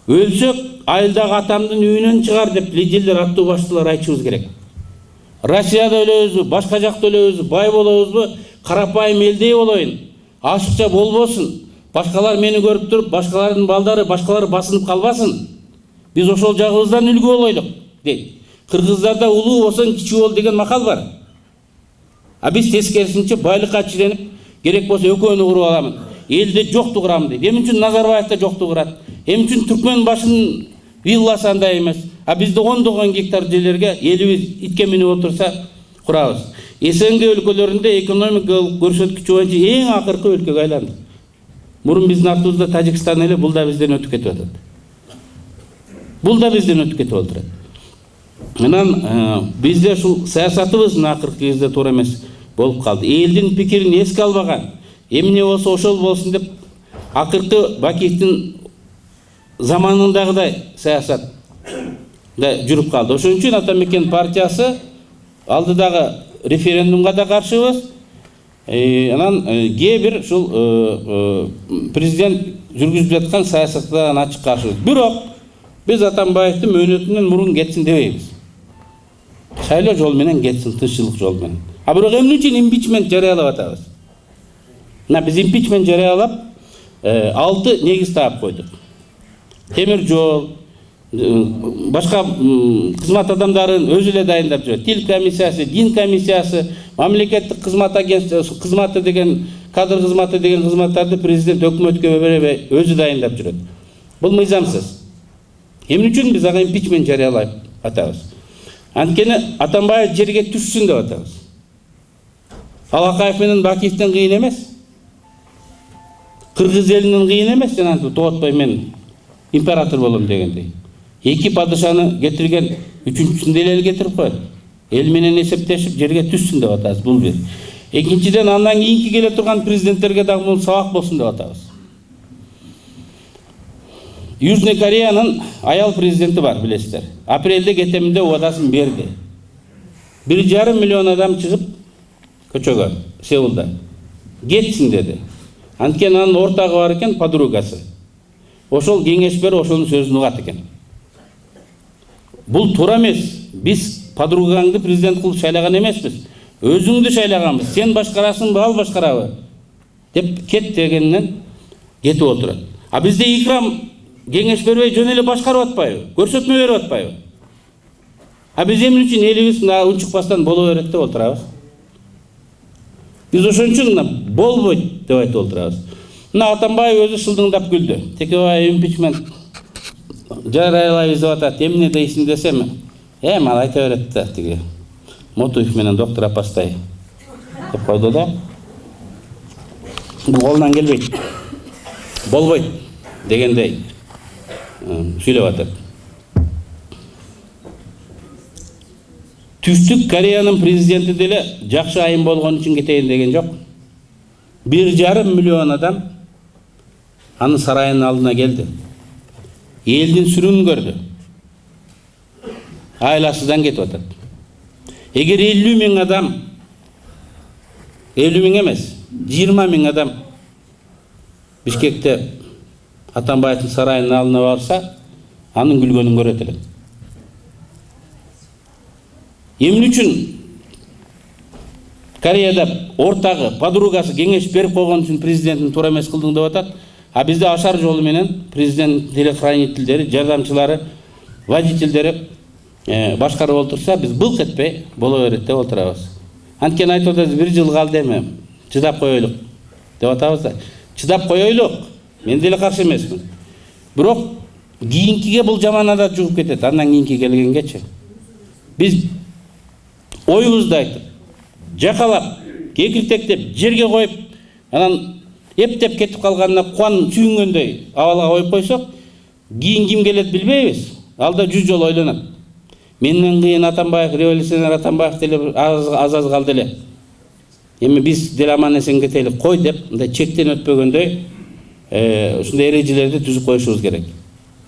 өлсөк, айылдагы атамдын үйүнөн чыгар деп лидерлер, аттуу баштуулар айтышыбыз керек. Россияда өлөбүзбү, башка жакта өлөбүзбү, бай болобузбу, карапайым элдей болоюн, ашыкча болбосун. Башкалар мени көрүп туруп, башкалардын балдары, башкалар басынып калбасын. Биз ошол жагыбыздан үлгү болойлук, дейт. Кыргыздарда улуу болсоң кичүү бол деген макал бар. А биз тескерисинче байлыкка чиренип, керек болсо экөөнү куруп аламын. Элде жокту курам дейт. Эмне үчүн Назарбаевда жокту курат? Эмне үчүн Түркмөн башынын вилласы андай эмес? А бизде 10 гектар жерлерге элибиз итке минип отурса курабыз. СНГ өлкөлөрүндө экономикалык көрсөткүчү боюнча эң акыркы өлкөгө айланды. Мурун биздин артыбызда Тажикстан эле, бул да бизден өтүп кетип атат. Бул да бизден өтүп кетип отурат. Анан бизде ушул саясатыбыз акыркы кезде туура эмес болуп калды. Элдин пикирин эске албаган, эмне болсо ошол болсун деп акыркы Бакиевдин заманындагыдай саясат да жүрүп калды. Ошон үчүн Атамекен партиясы алдыдагы референдумга да каршыбыз. Анан кээ бир ушул президент жүргүзүп жаткан саясаттан ачык каршыбыз. Бирок биз Атамбаевдин мөөнөтүнөн мурун кетсин дебейбиз. Шайлоо жол менен кетсин, тынччылык жол менен. А бирок эмне үчүн импичмент жарыялап атабыз? Мына биз импичмент жарыялап 6 негиз таап койдук. Темир жол, башка кызмат адамдарын өзү эле дайындап жүрөт. Тил комиссиясы, дин комиссиясы, мамлекеттик кызмат агенттиги, кызматы деген, кадр кызматы деген кызматтарды президент өкмөткө беребей өзү дайындап жүрөт. Бул мыйзамсыз. Эмне үчүн биз ага импичмент жарыялап атабыз? Анткени Атамбаев жерге түшсүн деп атабыз. Алакаев менен Бакиевден кыйын эмес. Кыргыз элинин кыйын эмес, жана тоотпой мен император болом дегендей. Эки падышаны кетирген, үчүнчүсүн эле кетирип коет. Эл менен эсептешип жерге түшсүн деп атабыз, бул бир. Экинчиден андан кийинки келе турган президенттерге дагы бул сабак болсун деп атабыз. Южный Кореянын аял президенти бар, билесиздер. Апрелде кетемин деп убадасын берди. 1,5 миллион адам чыгып көчөгө, Сеулда. Кетсин деди. Анткени анын ортогу бар экен, подругасы. Ошол кеңеш берип, ошонун сөзүн угат экен. Бул туура эмес. Биз подругаңды президент кылып шайлаган эмеспиз. Өзүңдү шайлаганбыз. Сен башкарасыңбы, ал башкарабы? Деп кет дегеннен кетип отурат. А бизде Икрам кеңеш бербей жөн эле башкарып атпайбы, көрсөтмө берип атпайбы? Биз эмне үчүн элибиз мына унчукпастан боло берет деп отурабыз? Биз ошон үчүн болбойт деп айтып отурабыз. Мына Атамбаев өзү шылдыңдап күлдү. Текебаев импичмент жарыялайбыз деп атат. Эмне дейсиң десем, ал айта берет да тиги Мотуев менен доктор Апастай деп койду да. Бул колунан келбейт. Болбойт дегендей сүйлөп атат. Түштүк Кореянын президенти деле жакшы айым болгон үчүн кетейин деген жок. 1,5 миллион адам анын сарайынын алдына келди. Элдин сүрүн көрдү. Айласыздан кетип атат. Эгер 50 миң адам, 50 миң эмес, 20 миң адам Бишкекте Атамбаевдин сарайынын алдына барса, анын күлгөнүн көрөт элек. Эмне үчүн Кореяда ортагы подругасы кеңеш берип койгон үчүн президенттин туура эмес кылдың деп атат. Бизде ашар жолу менен президент телохранительдери, жардамчылары, водительдери башкарып олтурса, биз былк этпей боло берет деп отурабыз. Анткени айтып атабыз, 1 жыл калды эми, чыдап коелук деп атабыз да. Чыдап коелук. Мен деле каршы эмесмин. Бирок кийинкиге бул жаманада жугуп кетет. Андан кийинки келгенгечи биз оюбузду айтып, жакалап, кекиртектеп, жерге коюп, анан эптеп кетип калганына кубанып сүйүнгөндөй абалга коюп койсок, кийин ким келет билбейбиз. Алда 100 жолу ойлонот. Менден кийин Атамбаев, революционер Атамбаев деле аз калды эле. Эми биз деле аман эсен кетели кой деп, мындай чектен өтпөгөндөй ушундай эрежелерди түзүп коюшубуз керек.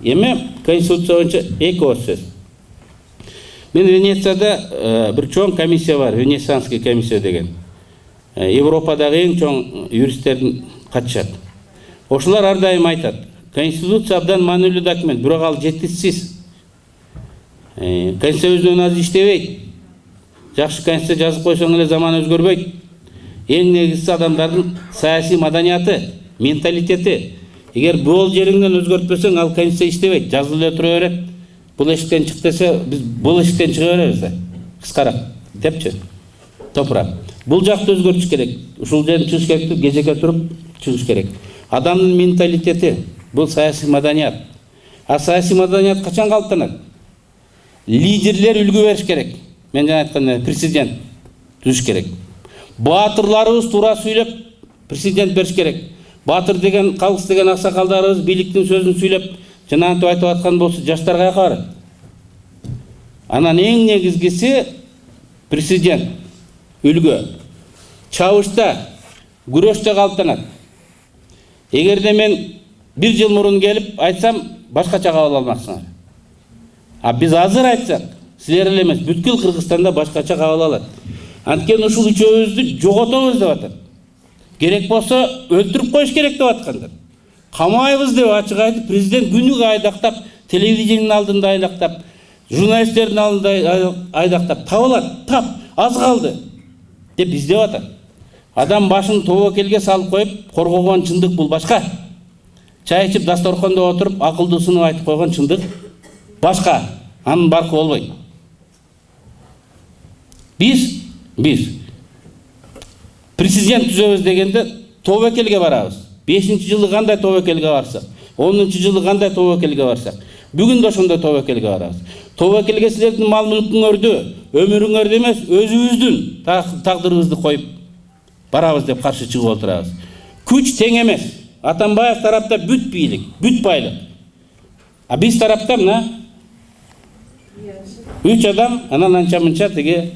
Эми конституция боюнча 2 ооз сөз. Мен Венецияда бир чоң комиссия бар, Венецианский комиссия деген. Европадагы эң чоң юристтердин катышат. Ошолар ар дайым айтат, конституция абдан маанилүү документ, бирок ал жетишсиз. Конституция өзүнөн аз иштебейт. Жакшы конституция жазып койсоң эле заман өзгөрбөйт. Эң негизгиси адамдардын саясий маданияты, менталитети. Эгер бул жериңден өзгөртпөсөң, ал конституция иштебейт, жазылып эле тура берет. Бул эшиктен чык десе, биз бул эшиктен чыга беребиз да. Кыскараак депчи. Топурак. Бул жакты өзгөртүш керек. Ушул жерден чыгыш керек деп кечеке туруп чыгыш керек. Адамдын менталитети, бул саясий маданият. Саясий маданият качан калыптанат? Лидерлер үлгү бериш керек. Мен жана айткандай президент түзүш керек. Баатырларыбыз туура сүйлөп президент бериш керек. Баатыр деген, калыс деген аксакалдарыбыз бийликтин сөзүн сүйлөп, жана антип айтып аткан болсо жаштар каяка барат? Анан эң негизгиси президент үлгү. Чабышта, күрөштө калыптанат. Эгерде мен 1 жыл мурун келип айтсам, башкача кабыл алмаксыңар. Биз азыр айтсак, силер эле эмес, бүткүл Кыргызстанда башкача кабыл алат. Анткени ушул үчөөбүздү жоготобуз деп атат. Керек болсо өлтүрүп коюш керек деп аткандар. Камайбыз деп ачык айтып, президент күнүгө айдактап, телевидениянын алдында айдактап, журналисттердин алдында айдактап, табылат, тап, аз калды деп издеп атат. Адам башын тобокелге салып коюп, коргогон чындык бул башка. Чай ичип, дасторкондо отуруп, акылдуусуну айтып койгон чындык башка. Анын баркы болбойт. Биз президент түзөбүз дегенде тобокелге барабыз. 5-жылы кандай тобокелге барсак, 10-жылы кандай тобокелге барсак, бүгүн да ошондой тобокелге барабыз. Тобокелге силердин мал мүлкүңөрдү, өмүрүңөрдү эмес, өзүбүздүн тагдырыбызды коюп барабыз деп каршы чыгып отурабыз. Күч тең эмес. Атамбаев тарапта бүт бийлик, бүт байлык. Биз тарапта мына 3 адам, анан анча-мынча тиги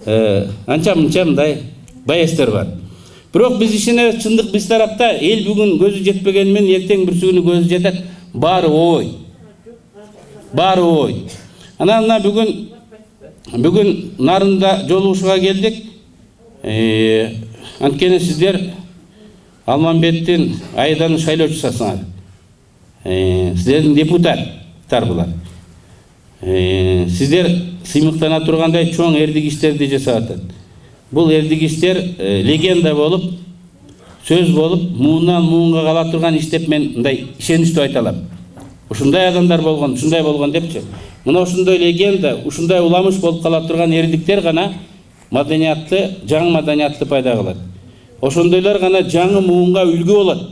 анча-мынча мындай байестер бар. Бирок биз ишенебиз, чындык биз тарапта. Эл бүгүн көзү жетпеген менен эртең бир күнү көзү жетет. Баары ой. Баары ой. Анан бүгүн Нарында жолугушууга келдик. Анткени сиздер Алмамбеттин Айданын шайлоочусусуңар. Сиздердин депутаттар булар. Сиздер сыймыктана тургандай чоң эрдик иштерди жасап атат. Бул эрдик иштер легенда болуп, сөз болуп, муундан муунга кала турган иш деп мен мындай ишеничтүү айта алам. ушундай адамдар болгон, ушундай болгон депчи. Мына ушундай легенда, ушундай уламыш болуп кала турган эриндиктер гана маданиятты, жаңы маданиятты пайда кылат. Ошондойлор гана жаңы муунга үлгү болот.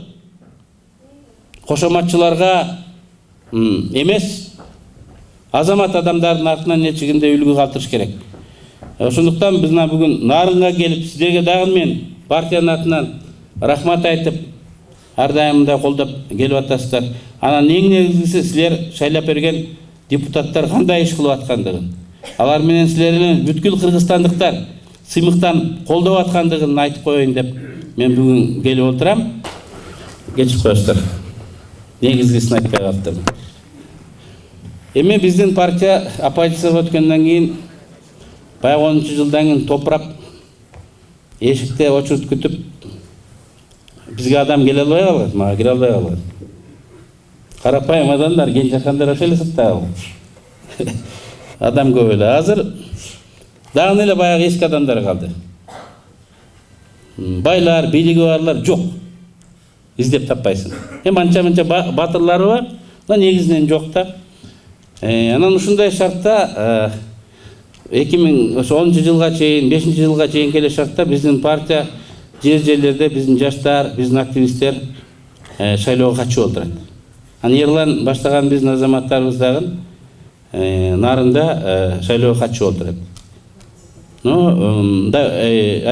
Кошоматчыларга эмес, азамат адамдардын артынан нечигинде үлгү калтырыш керек. Ошондуктан биз бүгүн Нарынга келип, сиздерге дагы мен партиянын атынан рахмат айтып, ар дайым мындай колдоп келип атасыздар. Анан эң негизгиси силер шайлап берген депутаттар кандай иш кылып аткандыгын, алар менен силер бүткүл кыргызстандыктар сыймыктан колдоп аткандыгын айтып коеюн деп мен бүгүн келип отурам. Кечип коесуздар. Негизгисин айтпай калдым. Эми биздин партия оппозицияга өткөндөн кийин баягы 10-жылдан кийин топурап эшикте очередь күтүп бизге адам келе албай калат, мага кире албай калат. Карапайым адамдар, Кенжехандар элесип дагы. Адам көп эле. Азыр дагы эле баягы эски адамдар калды. Байлар, бийлиги барлар жок. Издеп таппайсың. Анча-мынча батырлары бар, но негизинен жок да. Анан ушундай шартта 2010-жылга чейин, 5-жылга чейин келе шартта биздин партия жер-жерлерде биздин жаштар, биздин активисттер шайлоого катышып отурат. Анан Ерлан баштаган биздин азаматтарыбыз дагы Нарында шайлоого катышып отурат. Но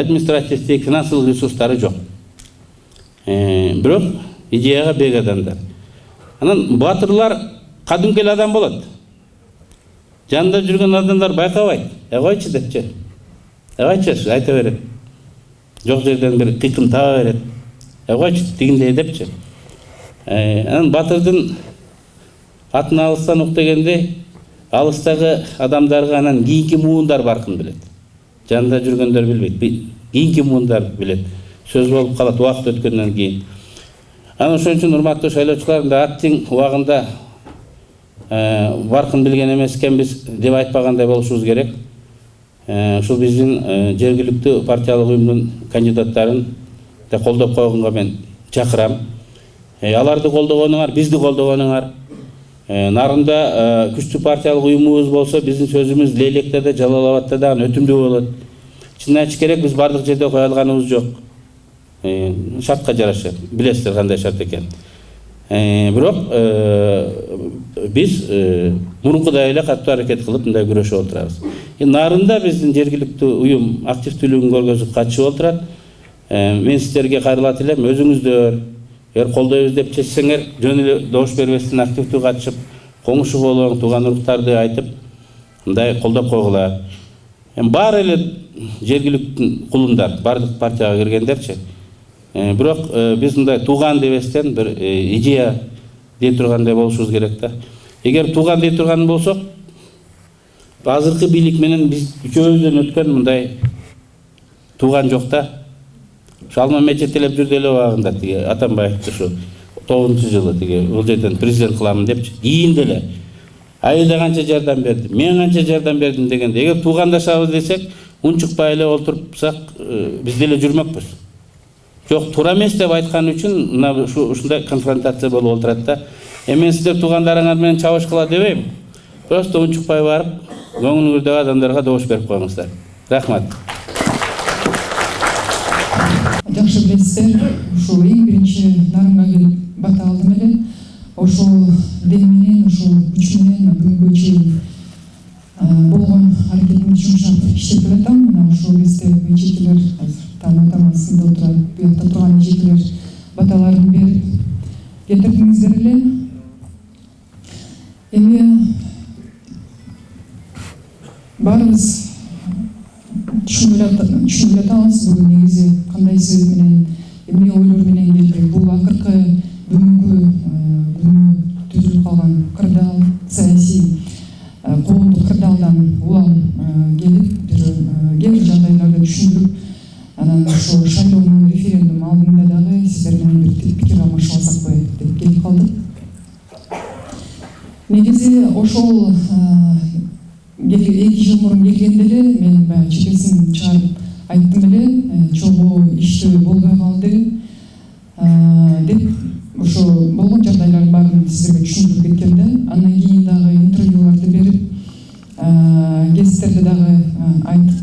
административдик, финансылык ресурстары жок. Бирок идеяга бек адамдар. Анан батырлар кадимки эле адам болот. Жанында жүргөн адамдар байкабайт. Койчу депчи. Койчу, айта берет. Жок жерден бир кыйкым таба берет. Койчу, тигиндей депчи. Анан батырдын атын алыстан ук дегенде, алыстагы адамдарга анан кийинки муундар баркын билет. Жанында жүргөндөр билбейт. Кийинки муундар билет. Сөз болуп калат убакыт өткөндөн кийин. Анан ошон үчүн урматтуу шайлоочулар, аттын убагында баркын билген эмес экенбиз деп айтпагандай болушубуз керек. Ушул биздин жергиликтүү партиялык уюмдун кандидаттарын да колдоп койгонго мен чакырам. Аларды колдогонуңар, бизди колдогонуңар. Нарында күчтүү партиялык уюмубуз болсо, биздин сөзүбүз Лейлекте да, Жалал-Абадта да өтүмдүү болот. Чын айтыш керек, биз бардык жерде кое алганыбыз жок. Шартка жараша, билесиздер кандай шарт экен. Бирок биз мурункудай эле катуу аракет кылып мындай күрөшүп отурабыз. Нарында биздин жергиликтүү уюм активдүүлүгүн көргөзүп катышып отурат. Мен сиздерге кайрылат элем, өзүңүздөр колдойбуз деп чечсеңер, жөн эле добуш бербестен активдүү катышып, коңшу болоң, тууган уруктарды айтып, мындай колдоп койгула. Баары эле жергиликтүү кулундар, бардык партияга киргендерчи. Бирок биз мындай тууган дебестен бир идея дей тургандай болушубуз керек да. Эгер тууган дей турган болсок, азыркы бийлик менен биз үчөөбүздөн өткөн мындай тууган жок да. Шалма мечеттелеп жүрдү эле убагында тиги Атамбаевди ушу 9-жылы тиги бул жерден президент кыламын депчи. Кийин деле айылда канча жардам берди, мен канча жардам бердим дегенде, эгер туугандашабыз десек, унчукпай эле отурупсак, биз деле жүрмөкпүз. Жок, туура эмес деп айткан үчүн мына ушундай конфронтация болуп отурат да. Мен сиздер туугандарыңар менен чабышкыла дебейм. Просто унчукпай барып, көңүлүңүздөгү адамдарга добуш берип коюңуздар. Рахмат. Жакшы билесиздер, ушул эң биринчи Нарынга келип бата алдым эле. Ошол дем менен, ушул күч менен бүгүнгө чейин болгон аракетимди жумшап иштеп келатам. Мына ушул кезде эчекелер тамасында отурат, буякта турган эчекелер баталарын берип кетирдиңиздер эле. Эми баарыбыз түшүнүп атабыз бүгүн негизи кандай себеп менен, эмне ойлор менен келди. Бул акыркы бүгүнкү күнү түзүлүп калган кырдаал, саясий коомдук кырдаалдан улам келип, кээ бир жагдайларда түшүндүрүп, анан ошо шайлоонун референдум алдында дагы сиздер менен бир пикир алмашып алсакпы деп келип калдык. Негизи ошол 2 жыл мурун келгенде эле мен баягы чекесин чыгарып айттым эле, чогуу иштөө болбой калды деп ошо болгон жагдайлардын баарын сиздерге түшүндүрүп кеткем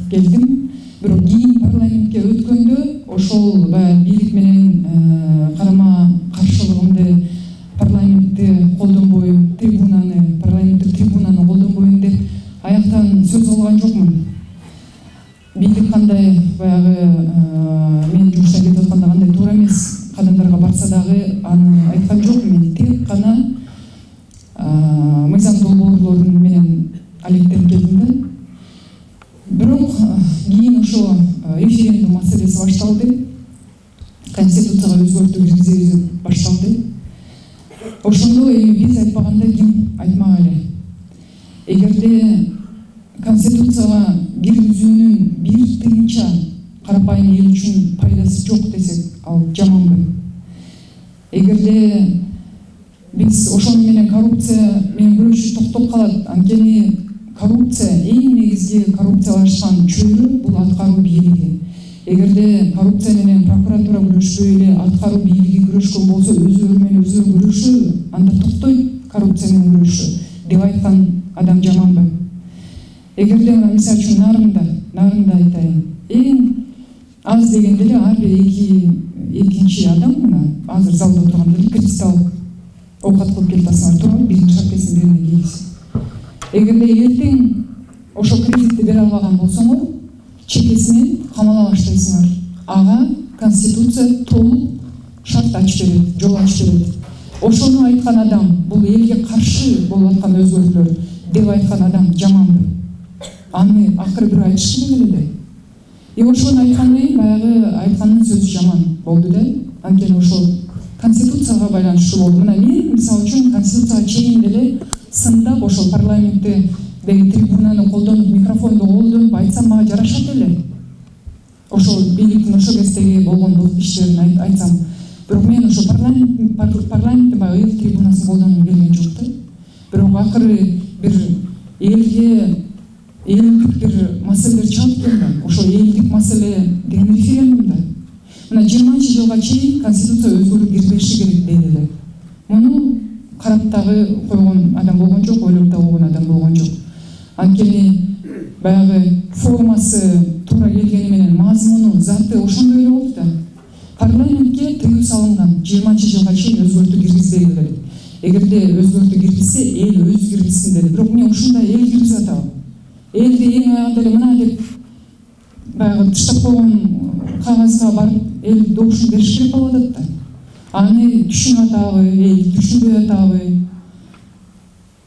келдим. Бирок кийин парламентке өткөндө ошол баягы бийлик менен карама каршылыгымды парламентти колдонбойм, парламенттик трибунаны колдонбойм деп аяктан сөз кылган жокмун. Бийлик кандай баягы мен жумуштан кетип атканда кандай туура эмес кадамдарга барса дагы аны айткан жокмун. Мен тек гана мыйзам долбоорлорун менен алектенип келдим да. Бирок кийин ошо референдум маселеси башталды. Конституцияга өзгөртүү киргизүү башталды. Ошондо эми биз айтпаганда ким айтмак эле. Эгерде Конституцияга киргизүүнүн бир тыйынча карапайым эл үчүн пайдасы жок десек, ал жаманбы? Эгерде биз ошону менен коррупция менен күрөшүү токтоп калат, анткени коррупция эң негизги коррупциялашкан чөйрө бул аткаруу бийлиги. Эгерде коррупция менен прокуратура күрөшпөй эле аткаруу бийлиги күрөшкөн болсо, өзүлөрү менен өзүлөрү күрөшүү, анда токтойт коррупция менен күрөшүү деп айткан адам жаманбы? Эгерде мисалы үчүн нарында айтайын, эң аз дегенде эле ар бир экинчи адам мына азыр залда отурган эле кредит алып оокат кылып келип атсаңар турат, биринчи шапкесин берине кийгиз. Эгерде эртең ошо кредитти бере албаган болсоңор, чекесинен камала баштайсыңар. Ага Конституция толук шарт ачып берет, жол ачып берет. Ошону айткан адам, бул элге каршы болуп аткан өзгөрүүлөр деп айткан адам жаманбы? Аны акыры бирөө айтыш керек эле да. Ошону айткандан кийин баягы айткандын сөзү жаман болду да. Анткени ошол Конституцияга байланыштуу болду. Мына мен мисалы үчүн Конституцияга чейин деле сындап ошол парламентте трибунаны колдонуп, микрофонду колдонуп айтсам мага жарашат эле. Ошол бийликтин ошол кездеги болгон бул иштерин айтсам. Бирок мен ошол парламенттин баягы эл трибунасын колдонгум келген жок да. Бирок акыры бир элге элдик бир маселелер чыгат экен да. Ошол элдик маселе деген референдумда. Мына 20-жылга чейин Конституция өзгөрүп кирбеши керек дейт эле. Муну карап дагы койгон адам болгон жок, ойлоп да койгон адам болгон жок. Анткени баягы формасы туура келгени менен мазмуну, заты ошондой эле болду да. Парламентке тыюу салынган 20-жылга чейин өзгөртүү киргизбегиле деп. Эгерде өзгөртүү киргизсе, эл өзү киргизсин деди. Бирок эмне ушундай эл киргизип атабы? Элди эң аягында эле мына деп баягы тыштап койгон кагазга барып эл добушун бериш керек болуп атат да. Аны түшүнүп атабы, эл түшүнбөй атабы?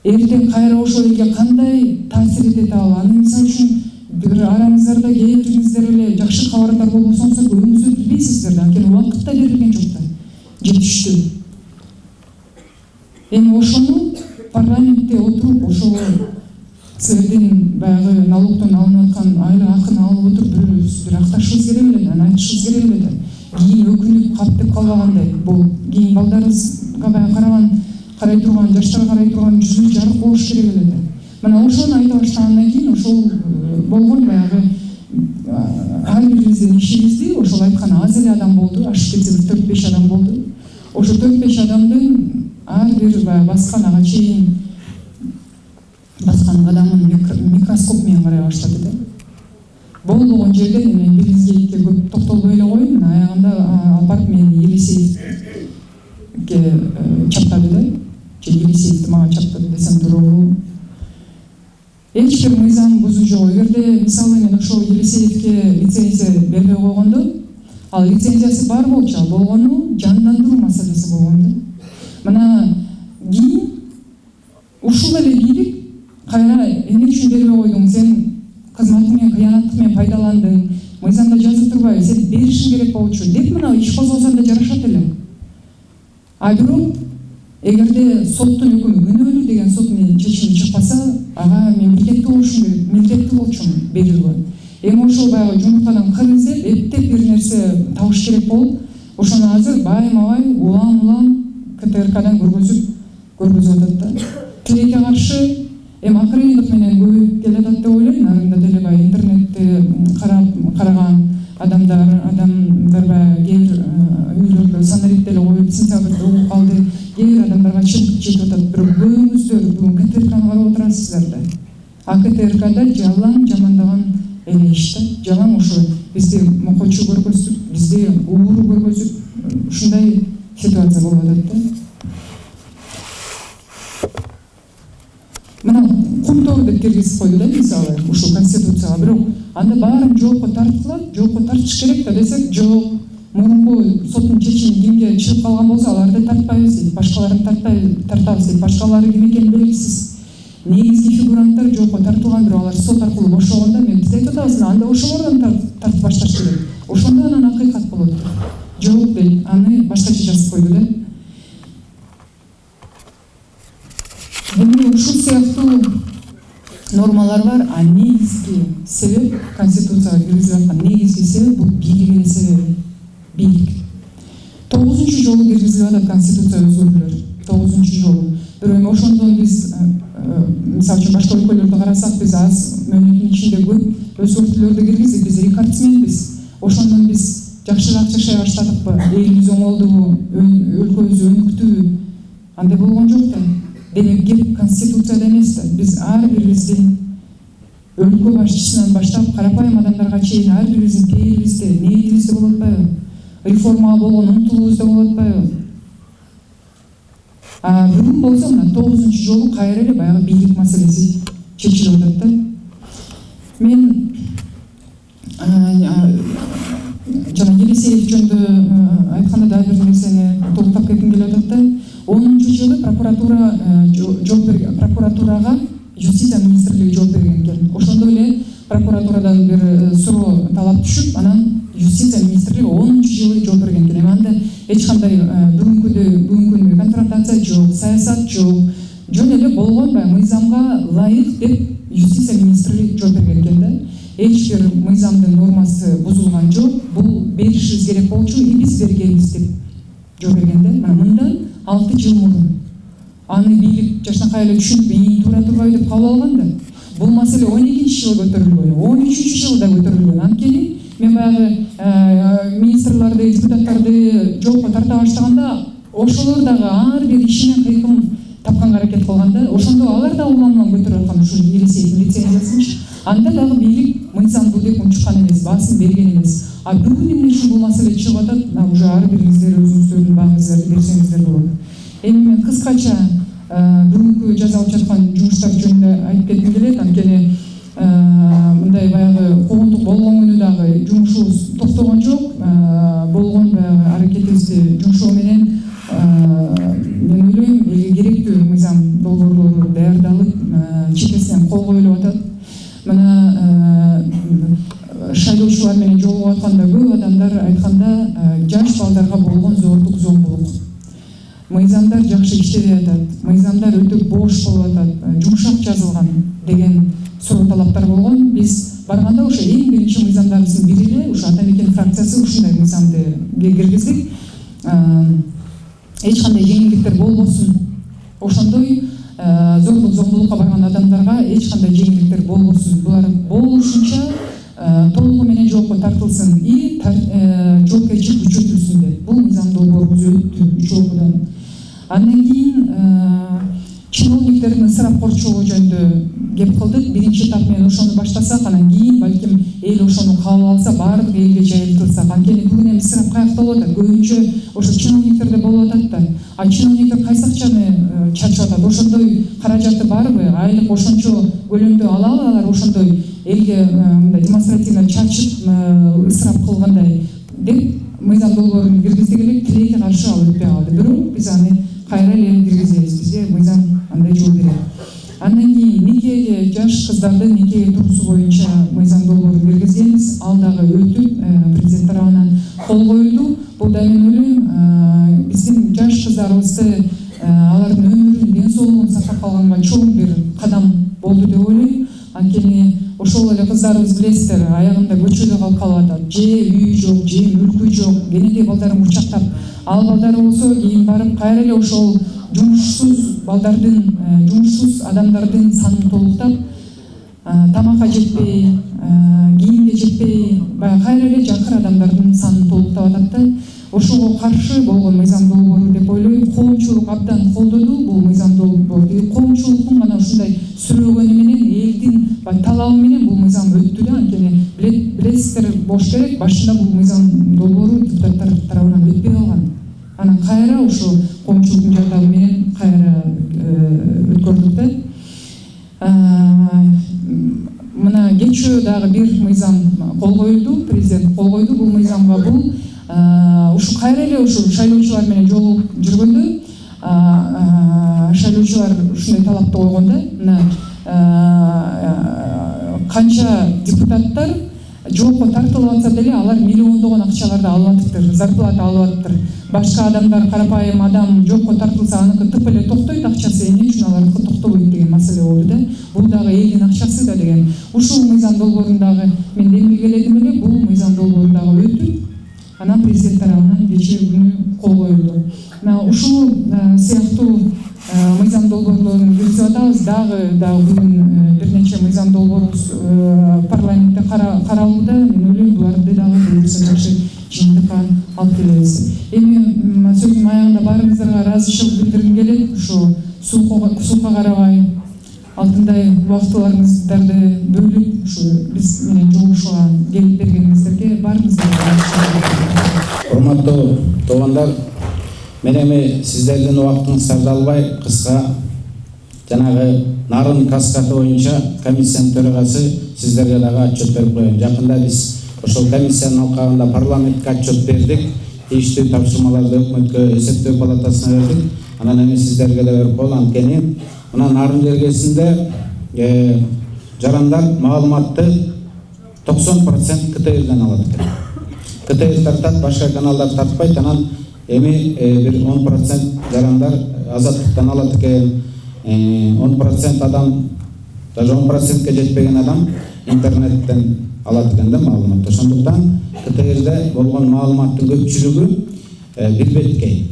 Эртең кайра ошол элге кандай таасир этет ал? Аны мисалы үчүн бир араңыздарда кээ бириңиздер эле жакшы кабардар болбосоңуздар көбүңүздөр билбейсиздер да, анткени убакыт да берилген жок да. Жетиштүү. Эми ошону парламентте отуруп ошол силердин баягы налогдон алынып аткан айлык акыны алып отуруп бир акташыбыз керек эле да, айтышыбыз керек эле да. Кийин өкүнүп каптеп калбагандай, бул кийин балдарыбызга баягы карай турган, жаштарга карай турган жүзү жарык болуш керек эле да. Мына ошону айта баштагандан кийин ошол болгон баягы ар бирибиздин ишибизди ошол айткан аз эле адам болду, ашып кетсе бир 4-5 адам болду. Ошо 4-5 адамдын ар бир баягы баскан ага чейин баскан кадамын микроскоп менен карай баштады да. Болбогон жерден эми Белизгеевке көп токтолбой эле коеюн. Аягында алып барып мени Елисеевке чаптады да. Елисеевди мага чаптады десем туурабы? Эч бир мыйзам бузуу жок. Эгерде мисалы мен ошол Елисеевке лицензия бербей койгондо, ал лицензиясы бар болчу, ал болгону жандандыруу маселеси болгон да. Мына кийин ушул эле бийлик кайра эмне үчүн бербей койдуң, сен кызматың менен кыянаттык менен пайдаландың, мыйзамда жазып турбайбы, сен беришиң керек болчу деп мына иш козгосоң да жарашат эле. А бирок эгерде соттун өкүмү күнөөлүү деген соттун чечими чыкпаса, ага мемлекеттүү болушум керек, милдеттүү болчумун берүүгө. Эми ошол баягы жумуртадан кыр издеп, эптеп бир нерсе табыш керек болуп, ошону азыр байма-бай улам КТРКдан көргөзүп атат да. Тилекке каршы эми акырындык менен көбөйүп келатат деп ойлойм. Нарында деле баягы интернетти караган адамдар баягы кээ бир үйлөрдө санарип деле коюп сентябрда угуп калды. Кээ бир адамдарга чындык жетип атат. Бирок көбүңүздөр бүгүн КТРКны карап отурасыздар да. А КТРКда жалаң жамандаган эле иш да. Жалаң ошо бизди мокочу көргөзүп, бизди ууру көргөзүп, ушундай ситуация болуп атат да. Мына кумтоо деп киргизип койду да мисалы ушул конституцияга, бирок анда баарын жоопко тарткылап, жоопко тартыш керек да десек, жок. Мурунку соттун чечими кимге чыгып калган болсо аларды тартпайбыз дейт, башкаларын тартабыз дейт. Башкалары ким экени белгисиз. Негизги фигуранттар жоопко тартылган, бирок алар сот аркылуу бошогондо мен биз айтып атабыз, анда ошолордон тартып башташ керек. Ошондо анан акыйкат болот. Жок дейт, аны башкача жазып койду да. Ушул сыяктуу нормалар бар, а негизги себеп конституцияга киргизип аткан негизги себеп бул бийлигинин себеби. Бийлик. 9-нчу жолу киргизилип атат конституция өзгөрүүлөр. 9-нчу жолу. Бирок ошондон биз мисалы үчүн башка өлкөлөрдү карасак, биз аз мөөнөттүн ичинде көп өзгөртүүлөрдү киргиздик, биз рекордсменбиз. Ошондон биз жакшыраак жашай баштадыкпы? Элибиз оңолдубу? Өлкөбүз өнүктүбү? Андай болгон жок да. Демек кеп конституцияда эмес да. Биз ар бирибиздин өлкө башчысынан баштап карапайым адамдарга чейин ар бирибиздин пээрибизде, ниетибизде болуп атпайбы? Реформага болгон умтулуубузда болуп атпайбы? Бүгүн болсо мына 9-нчу жолу кайра эле баягы бийлик маселеси чечилип атат да. Мен жана Елисеев жөнүндө айтканда да бир нерсени толуктап кетким келип атат да. 10-нчу жылы прокуратурага Юстиция министрлиги жооп берген экен. Ошондо эле прокуратурадан бир суроо талап түшүп, анан Юстиция министрлиги 10-нчу жылы жооп берген экен. Анда эч кандай бүгүнкү конфронтация жок, саясат жок. Жөн эле болгон баягы мыйзамга ылайык деп Юстиция министрлиги жооп берген экен да. Эч бир мыйзамдын нормасы бузулган жок. Бул беришибиз керек болчу, и биз бергенбиз деп жооп берген да. Мындан 6 жыл мурун. Аны бийлик жашнакай эле түшүнүп, туура турбайбы деп кабыл алган да. Бул маселе 12-нчи жылы көтөрүлгөн, 13-нчү жылда көтөрүлгөн. Анткени мен баягы министрлерди, депутаттарды жоопко тарта баштаганда, ошолор дагы ар бир ишинен кыйкым тапканга аракет кылган да. Ошондо алар да улам көтөрүп аткан ушул Елисеевдин лицензиясынчы. Анда дагы бийлик мыйзамдуу деп унчуккан эмес, баасын берген эмес. А бүгүн эмне үчүн бул маселе чыгып атат? Уже ар бириңиздер өзүңүздөрдүн багыңыздарды берсеңиздер болот. Эми мен кыскача бүгүнкү жасалып жаткан жумуштар жөнүндө айтып кетким келет. Анткени мындай баягы коомдук болгон күнү дагы жумушубуз токтогон жок. Болгон баягы аракетибизди жумшоо менен мен ойлойм, элге керектүү мыйзам долбоорлору даярдалып, чекесинен кол коюлуп атат. Мына шайлоочулар менен жолугуп атканда көп адамдар айтканда, жаш балдарга болгон зордук, зомбулук. Мыйзамдар жакшы иштебей атат, мыйзамдар өтө бош болуп атат, жумшак жазылган деген суроо талаптар болгон. Биз барганда ошо эң биринчи мыйзамдарыбыздын бири эле ушу Ата Мекен фракциясы ушундай мыйзамды киргиздик. Эч кандай жеңилдиктер болбосун. Ошондой зордук, зомбулукка барган адамдарга эч кандай жеңилдиктер болбосун. Булар болушунча толугу менен жоопко тартылсын и жоопкерчилик күчөтүлсүн деп. Бул мыйзам долбоорубуз өттү 3 окуудан. Андан кийин чиновниктердин ысырапкорчулугу жөнүндө кеп кылдык. Биринчи этап менен ошону баштасак, анан кийин балким эл ошону кабыл алса, баардык элге жайылтылса. Анткени бүгүн эми ысырап каякта болуп атат? Көбүнчө ошо чиновниктерде болуп атат да. А чиновниктер кайсы акчаны чачып атат? Ошондой каражаты барбы? Айлык ошончо көлөмдө алабы алар ошондой элге мындай демонстративно чачып ысырап кылгандай деп мыйзам долбоорун киргиздик элек. Тилекке каршы ал өтпөй калды. Бирок биз аны кайра эле киргизебиз. Бизге мыйзам андай жол берет. Андан кийин никеге, жаш кыздардын никеге турусу боюнча мыйзам долбоорун киргизебиз. Ал дагы өтүп, президент тарабынан кол коюлду. Бул да мен ойлойм, биздин жаш кыздарыбызды, алардын өмүрүн, ден соолугун сактап калганга чоң бир кадам болду деп ойлойм. Анткени ошол эле кыздарыбыз билесиздер, аягында көчөдө калып атат. Же үй жок, же мүлкү жок, кененедей балдарын курчактап, ал балдары болсо кийин барып кайра эле ошол жумушсуз балдардын, жумушсуз адамдардын санын толуктап, тамакка жетпей, кийимге жетпей, баягы кайра эле жакыр адамдардын санын толуктап атат да. Ошого каршы болгон мыйзам долбоору деп ойлойм. Коомчулук абдан колдоду бул мыйзам долбоорду. Коомчулуктун гана ушундай сүрөөгөнү менен элдин баягы талабы менен бул мыйзам өттү да, анткени билесиздер болуш керек, башында бул мыйзам долбоору депутаттар тарабынан өтпөй калган. Анан кайра ушу коомчулуктун жардамы менен кайра өткөрдүк да. Мына кечүү дагы бир мыйзам кол коюлду, президент кол койду бул мыйзамга. Бул ушу кайра эле ушу шайлоочулар менен жолугуп жүргөндө шайлоочулар ушундай талапты койгондо, мына канча депутаттар жоопко тартылып атса деле алар миллиондогон акчаларды алып атыптыр, зарплата алып атыптыр. Башка адамдар, карапайым адам жоопко тартылса аныкы тып эле токтойт акчасы, эмне үчүн алардыкы токтобойт деген маселе болду да. Бул дагы элдин акчасы да деген. Ушул мыйзам долбоорун дагы мен демилгеледим эле, бул мыйзам долбоору дагы өтүп, анан президент тарабынан кечээ күнү кол коюлду. Ушул сыяктуу мыйзам долбоорлорун киргизип атабыз. Дагы бүгүн бир нече мыйзам долбоорубуз парламентте каралууда. Мен ойлойм, буларды дагы буюрса жакшы жыйынтыкка алып келебиз. Эми сөзүмдүн аягында баарыңыздарга ыраазычылык билдиргим келет. Ушу суукка карабай алтындай убактыларыңыздарды бөлүп ушу биз менен жолугушууга келип бергениңиздерге баарыңыздарга урматтуу туугандар, мен эми сиздердин убактыңыздарды албай кыска жанагы нарын каскаты боюнча комиссиянын төрагасы сиздерге дагы отчет берип коеюн. Жакында биз ошол комиссиянын алкагында парламентке отчет бердик, тийиштүү тапшырмаларды өкмөткө, эсептөө палатасына бердик. Анан эми сиздерге да берип коелу. Анткени мына нарын жергесинде жарандар маалыматты 90% КТРден алат экен. КТР тартат, башка каналдар тартпайт. Анан эми бир 10% жарандар азаттыктан алат экен. 10% адам, даже 10%ке жетпеген адам интернеттен алат экен да маалыматты. Ошондуктан КТРде болгон маалыматтын көпчүлүгү бир беткей.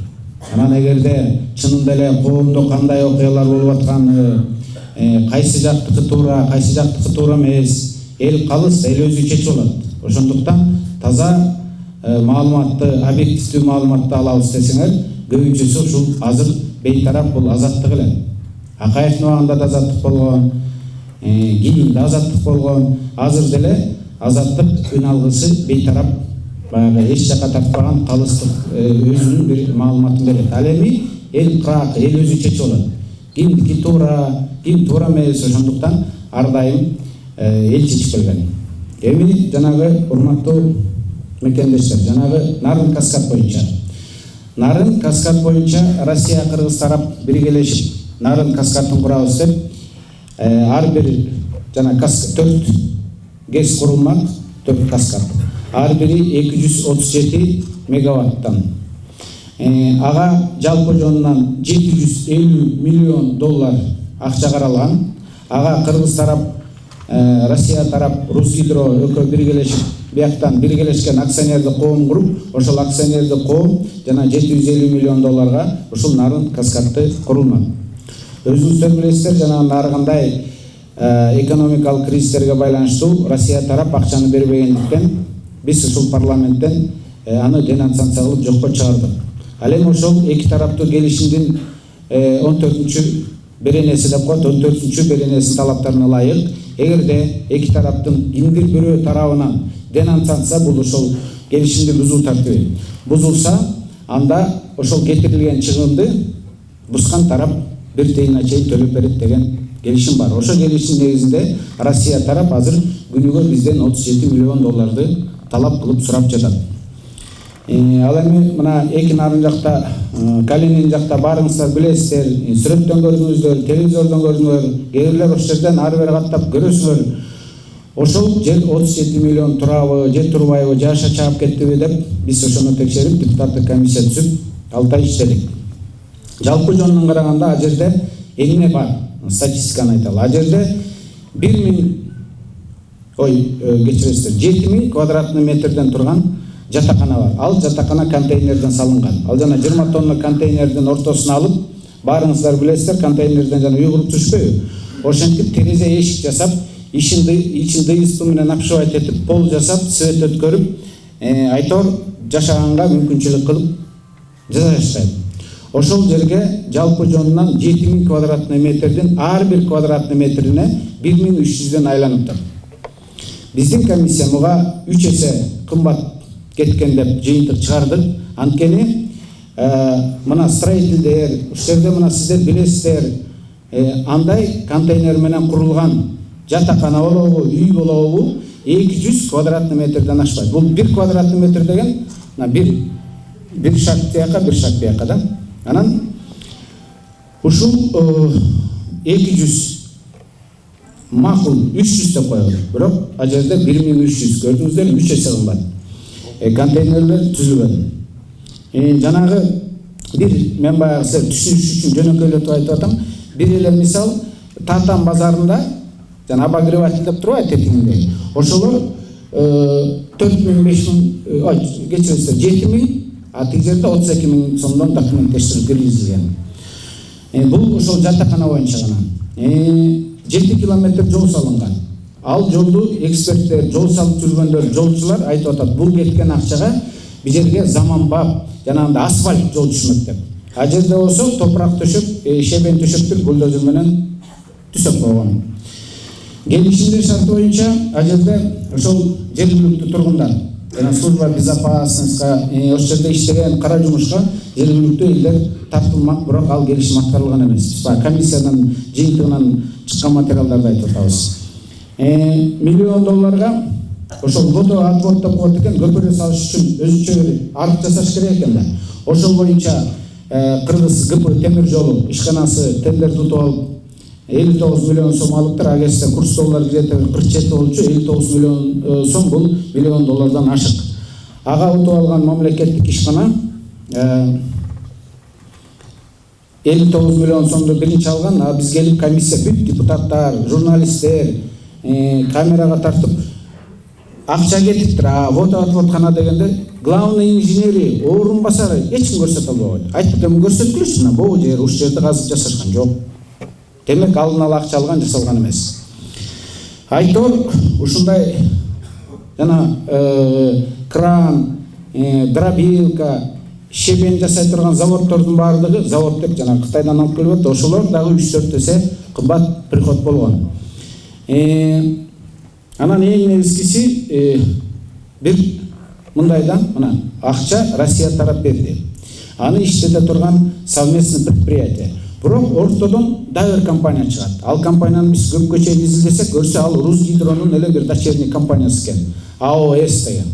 Анан эгерде чынында эле коомдо кандай окуялар болуп атканы, кайсы жактыкы туура, кайсы жактыкы туура эмес, эл калыс, эл өзү чечип алат. Ошондуктан таза маалыматты, объективдүү маалыматты алабыз десеңер, көбүнчөсү ушул азыр бейтарап бул азаттык эле. Акаевдин убагында да азаттык болгон, кийин да азаттык болгон, азыр деле азаттык үн алгысы бейтарап баягы эч жакка тартпаган калыстык өзүнүн бир маалыматын берет. Ал эми эл кыраак, эл өзү чечип алат. Кимдики туура, ким туура эмес, ошондуктан ар дайым эл чечип келген. Эми жанагы урматтуу мекендештер, жанагы нарын каскад боюнча. Нарын каскад боюнча Россия, Кыргыз тарап биргелешип нарын каскадын курабыз деп ар бир жана 4 ГЭС курулмак, 4 каскад. Ар бири 237 мегаваттан. Ага жалпы жонунан 750 миллион доллар акча каралган. Ага Кыргыз тарап, Россия тарап, Русгидро экөө биргелешип, бияктан биргелешкен акционердик коом куруп, ошол акционердик коом жана 750 миллион долларга ушул нарын каскадты курулмак. Өзүңүздөр билесиздер, жана ар кандай экономикалык кризистерге байланыштуу Россия тарап акчаны бербегендиктен биз ушул парламенттен аны денонсация кылып жокко чыгардык. Ал эми ошол эки тараптуу келишимдин 14-чү беренеси деп коет, 14-чү беренесинин талаптарына ылайык, эгерде эки тараптын кимдир бирөө тарабынан денонсация, бул ошол келишимди бузуу тартиби бузулса, анда ошол кетирилген чыгымды бузган тарап бир тыйынга чейин төлөп берет деген келишим бар. Ошол келишим негизинде Россия тарап азыр күнүгө бизден 37 миллион долларды талап кылып сурап жатат. Ал эми мына эки нарын жакта, Калинин жакта баарыңыздар билесиздер, сүрөттөн көрдүңүздөр, телевизордон көрдүңүздөр, кээрлер ошол жерден ары бери каттап көрөсүңөр. Ошол жер 37 миллион турабы, же турбайбы, жаша чаап кеттиби деп биз ошону текшерип, депутаттык комиссия түзүп 6 ай иштедик. Жалпы жонунан караганда ал жерде эмне бар? Статистиканы айталы. Ал жерде 7000 квадратный метрден турган жатакана бар. Ал жатакана контейнерден салынган. Ал жана 20 тонна контейнердин ортосуна алып, баарыңыздар билесиздер, контейнерден жана уйгуруп түшпөйбү? Ошентип терезе эшик жасап, ичин дыйыспы менен обшивать этип, пол жасап, свет өткөрүп, айтор жашаганга мүмкүнчүлүк кылып жасашат. ошол жерге жалпы жонунан 7000 квадратный метрден ар бир квадратный метрине 1300ден айланыптыр. Биздин комиссия муга 3 эсе кымбат кеткен деп жыйынтык чыгардык. Анткени мына строительдер, ушул жерде мына сиздер билесиздер, андай контейнер менен курулган жатакана болобу, үй болобу 200 квадратный метрден ашпайт. Бул 1 квадратный метр деген бир шаг тияка, бир шаг бияка да. Анан ушул 200 макул 300 деп коелу. Бирок ал жерде 1300 көрдүңүздөр, 3 эсе кымбат. Контейнерлер түзүлгөн. Жанагы бир мен баягы силер түшүнүш үчүн жөнөкөйлөтүп айтып атам. Бир эле мисал Татан базарында жана обогреватель деп турбайбы тетигинде. Ошолор 4000, 5000, кечиресиздер 7000, а тиги жерде 32000 сомдон документтештирип киргизилген. Бул ошол жатакана боюнча гана. 7 километр жол салынган. Ал жолду эксперттер, жол салып жүргөндөр, жолчулар айтып атат, бул кеткен акчага бул жерге заманбап жанагындай асфальт жол түшмөк деп. А жерде болсо топурак төшөп, шебен төшөптүр бульдозер менен түзөп койгон. Келишимдер шарты боюнча ал жерде ошол жергиликтүү тургундар жана служба безопасностька, ошол жерде иштеген кара жумушка жергиликтүү элдер тартылмак, бирок ал келишим аткарылган эмес. Биз комиссиянын жыйынтыгынан чыккан материалдарды айтып атабыз. $1 миллион ошол водоотвод деп коет экен, көпүрө салыш үчүн өзүнчө бир арык жасаш керек экен да. Ошол боюнча Кыргыз ГП темир жолу ишканасы тендер тутуп алып 59 миллион сом алыптыр. Агерсе курс доллар где-то 47 болчу, 59 миллион сом бул $1 миллион ашык. Ага утуп алган мамлекеттик ишкана 59 миллион сомду биринчи алган. А биз келип комиссия бүт депутаттар, журналисттер камерага тартып акча кетиптир. А водоотводкана дегенде главный инженери, орун басары эч ким көрсөтө албайт. Айтып эми көрсөткүлүчү, мына бул жер, ушул жерде казып жасашкан жок. Демек алдын ала акча алган, жасалган эмес. Айтор ушундай жана кран, дробилка, шебен жасай турган заводдордун баардыгы, завод деп жана Кытайдан алып келип атты, ошолор дагы 3-4 эсе кымбат приход болгон. Анан эң негизгиси бир мындай да, мына акча Россия тарап берди. Аны иштете турган совместный предприятие. Бирок ортодон дагы компания чыгат. Ал компанияны биз көпкө чейин изилдесек, көрсө ал Русгидронун эле бир дочерний компаниясы экен, АОС деген.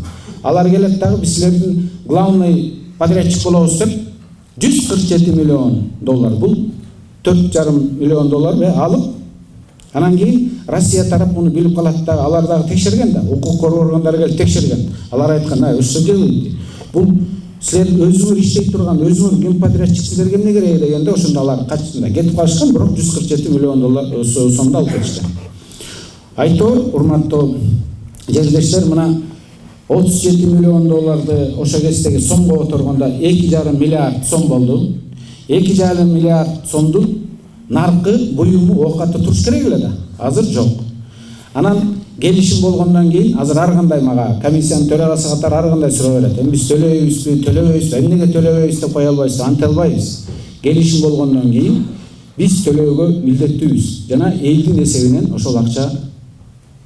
Алар келет дагы биз силердин главный подрядчик болобуз деп $147 миллион. Бул $4,5 миллион алып, анан кийин Россия тарап муну билип калат да, алар дагы текшерген да, укук коргоо органдары келип текшерген. Алар айткан, ошо дело. Бул силер өзүңөр иштей турган, өзүңөр ким подрядчик силерге эмне керек дегенде, ошондо алар качында кетип калышкан, бирок $147 миллион сомду алып кетишкен. Айтор, урматтуу жерлештер, мына $37 миллион ошо кездеги сомго которгондо 2,5 миллиард сом болду. 2,5 миллиард сомдун наркы, буюму, оокаты туруш керек эле да. Азыр жок. Анан келишим болгондон кийин азыр ар кандай мага комиссиянын төрагасы катары ар кандай суроо берет. Эми биз төлөйбүзбү, эмнеге төлөбөйбүз деп кое албайбыз, анте албайбыз. Келишим болгондон кийин биз төлөөгө милдеттүүбүз жана элдин эсебинен ошол акча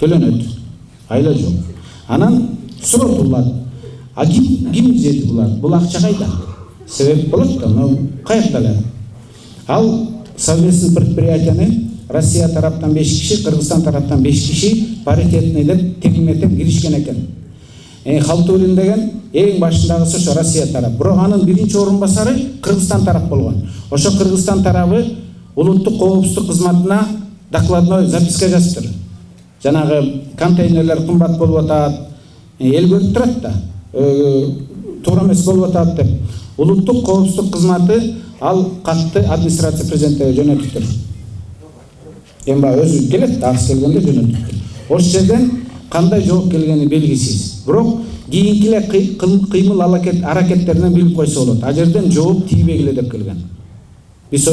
төлөнөт. Айла жок. Анан суротулат. А ким жети булар? Бул акча кайда? Себеп болот да, каякта эле? Ал совместный предприятияны Россия тараптан 5 киши, Кыргызстан тараптан 5 киши паритетный деп теңметеп киришкен экен. Халтурин деген эң башындагысы ошо Россия тарап. Бирок анын биринчи орун басары Кыргызстан тарап болгон. Ошо Кыргызстан тарабы улуттук коопсуздук кызматына докладной записка жазыптыр. Жанагы контейнерлер кымбат болуп атат, эл көрүп турат да, туура эмес болуп атат деп. Улуттук коопсуздук кызматы ал катты администрация президентке жөнөтүптүр. Эми өзү келет, арыз келгенде жөнөтүптүр. Ошол жерден кандай жооп келгени белгисиз. Бирок кийинки эле кыймыл аракеттеринен билип койсо болот. А жерден жооп тийбегиле деп келген. Биз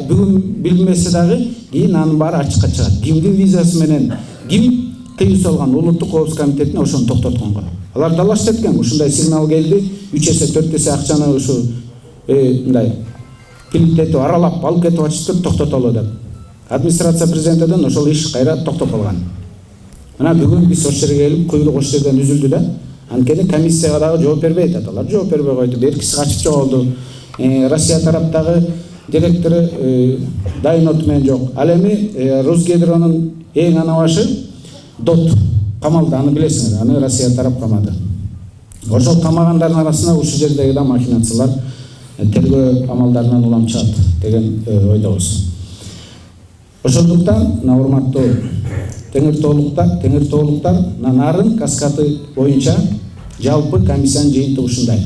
бүгүн билмесе дагы кийин анын баары ачыкка чыгат. Кимдин визасы менен ким кыйын салган улуттук коопсуздук комитетине ошону токтотконго. Алар далаш эткен, ушундай сигнал келди, 3 эсе 4 эсе акчаны ушу мындай килиттетип аралап алып кетип атышты, токтотолу деп. Администрация президентиден ошол иш кайра токтоп калган. Мына бүгүн биз ошол жерге келип, куйрук ошол жерден үзүлдү да. Анткени комиссияга дагы жооп бербейт аталар. Жооп бербей койду. Бир киши качып жоголду. Россия тараптагы директору дайын менен жок. Ал эми Росгидронун эң анабашы Дот камалды, аны билесиңер. Аны Россия тарап камады. Ошол камагандардын арасында ушул жердеги да махинациялар тергөө амалдарынан улам чыгат деген ойдобуз. Ошондуктан урматтуу теңир тоолуктар нарын каскады боюнча жалпы комиссиянын жыйынтыгы ушундай.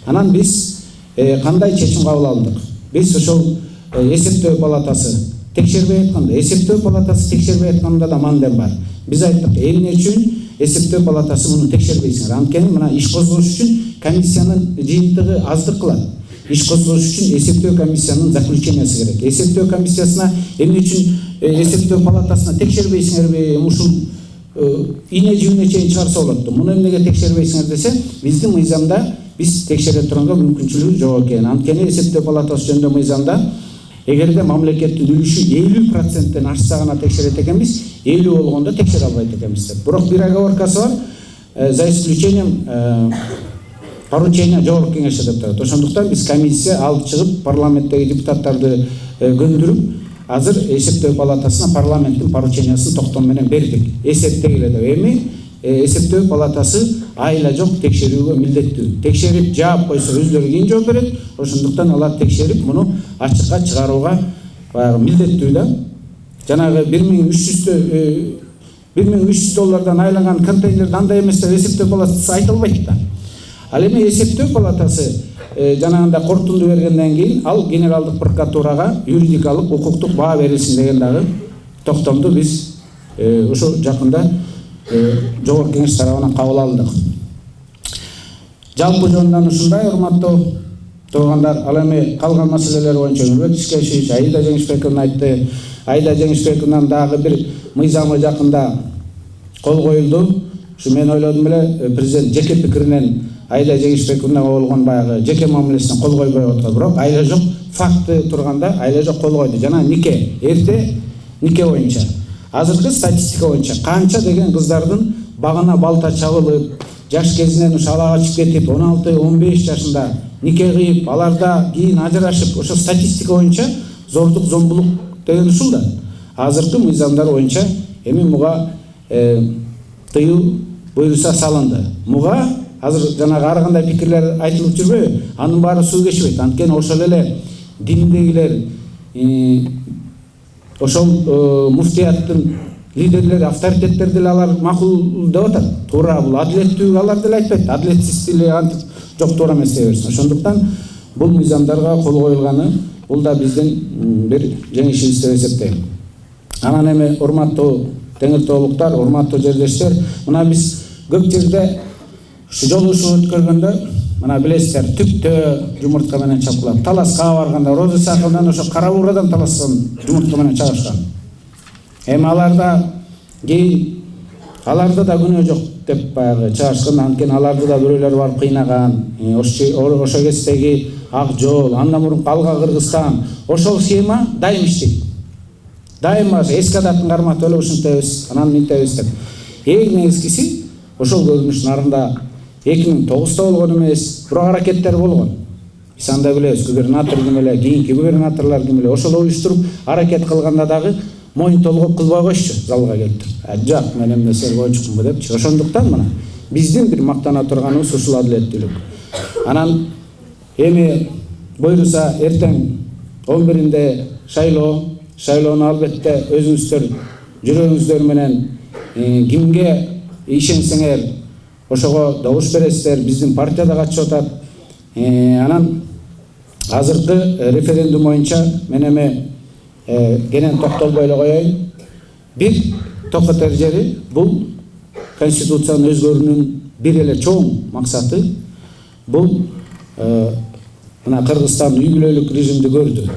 Анан биз кандай чечим кабыл алдык? Биз ошол эсептөө палатасы текшербей атканда, эсептөө палатасы текшербей атканда да мандем бар. Биз айттык, эмне үчүн эсептөө палатасы муну текшербейсиңер? Анткени мына иш козгош үчүн комиссиянын жыйынтыгы аздык кылат. Иш козгош үчүн эсептөө комиссиянын заключениясы керек. Эсептөө комиссиясына эмне үчүн эсептөө палатасына текшербейсиңерби? Ушул ийне жибине чейин чыгарса болот. Муну эмнеге текшербейсиңер десе, биздин мыйзамда биз текшере турганга мүмкүнчүлүгү жок экен. Анткени эсептөө палатасы жөнүндө мыйзамда эгерде мамлекеттин үлүшү 50%тен ашса гана текшерет экенбиз, 50 болгондо текшере албайт экенбиз деп. Бирок бир оговоркасы бар, за исключением поручения жогорку кеңеште деп турат. Ошондуктан биз комиссия алып чыгып парламенттеги депутаттарды көндүрүп, азыр эсептөө палатасына парламенттин поручениясын токтом менен бердик. Эсептегиле деп. Эми эсептөө палатасы айла жок текшерүүгө милдеттүү. Текшерип жаап койсо өздөрү кийин жооп берет. Ошондуктан алар текшерип муну ачыкка чыгарууга баягы милдеттүү да. Жанагы 1300 доллардан айланган контейнерди андай эмес деп эсептөө палатасы айта албайт да. Ал эми эсептөө палатасы жанагында корутунду бергенден кийин ал генералдык прокуратурага юридикалык, укуктук баа берилсин деген дагы токтомду биз ошо жакында жогорку кеңеш тарабынан кабыл алдык. Жалпы жөнүнөн ушундай, урматтуу туугандар. Ал эми калган маселелер боюнча Нурбек Ишкешевич, Аида Жеңишбековна айтты. Аида Жеңишбековнан дагы бир мыйзамы жакында кол коюлду. Ушу мен ойлодум эле президент жеке пикиринен Аида Жеңишбековнага болгон баягы жеке мамилесине кол койбой отурду. Бирок айла жок факты турганда айла жок кол койду. Жана нике, эрте нике боюнча. Азыркы статистика боюнча канча деген кыздардын багына балта чабылып, жаш кезинен ушала качып кетип, 16-15 жашында нике кыйып, аларда кийин ажырашып, ошо статистика боюнча зордук, зомбулук деген ушул да. Азыркы мыйзамдар боюнча эми муга тыюу буйруса салынды. Муга азыр жанагы ар кандай пикирлер айтылып жүрбөйбү? Анын баары суу кечпейт. Анткени ошол эле диндегилер, ошол муфтияттын лидерлери, авторитеттер деле алар макул деп атат. Туура, бул адилеттүү алар деле айтпайт. Адилетсиз деле антип жок, туура эмес дей берсин. Ошондуктан бул мыйзамдарга кол коюлганы бул да биздин бир жеңишибиз деп эсептейм. Анан эми урматтуу теңир тоолуктар, урматтуу жердештер, мына биз көп жерде ушу жолугушуу өткөргөндө, мына билесиздер, түптө жумуртка менен чапкылап, таласка барганда, Роза Сакылдан ошо кара бурадан таласкан жумуртка менен чабышкан. Эми аларда кийин аларда да күнөө жок деп баягы чабышкан. Анткени аларды да бирөөлөр барып кыйнаган. Ошо кездеги Ак Жол, андан мурунку Алга Кыргызстан, ошол схема дайым иштейт. Дайыма эски адаттын карматы эле ушинтебиз, анан минтебиз деп. Эң негизгиси ошол көрүнүш нарында 2009-да болгон эмес, бирок аракеттер болгон. Биз анда билебиз, губернатор ким эле, кийинки губернаторлор ким эле, ошол уюштуруп аракет кылганда дагы моюн толгоп кылбай койчу, залга келип. Жак, мен эмнесе койчукмун депчи. Ошондуктан мына биздин бир мактана турганыбыз ушул адилеттүүлүк. Анан эми буйруса эртең 11-inde шайлоону албетте өзүңүздөр жүрөгүңүздөр менен кимге ишенсеңер ошого добуш бересиздер. Биздин партия да катышып атат. Анан азыркы референдум боюнча мен эми кенен токтолбой эле коеюн. Бир токотор жери бул конституцияны өзгөрүүнүн бир эле чоң максаты бул мына Кыргызстан үй бүлөлүк режимди көрдү.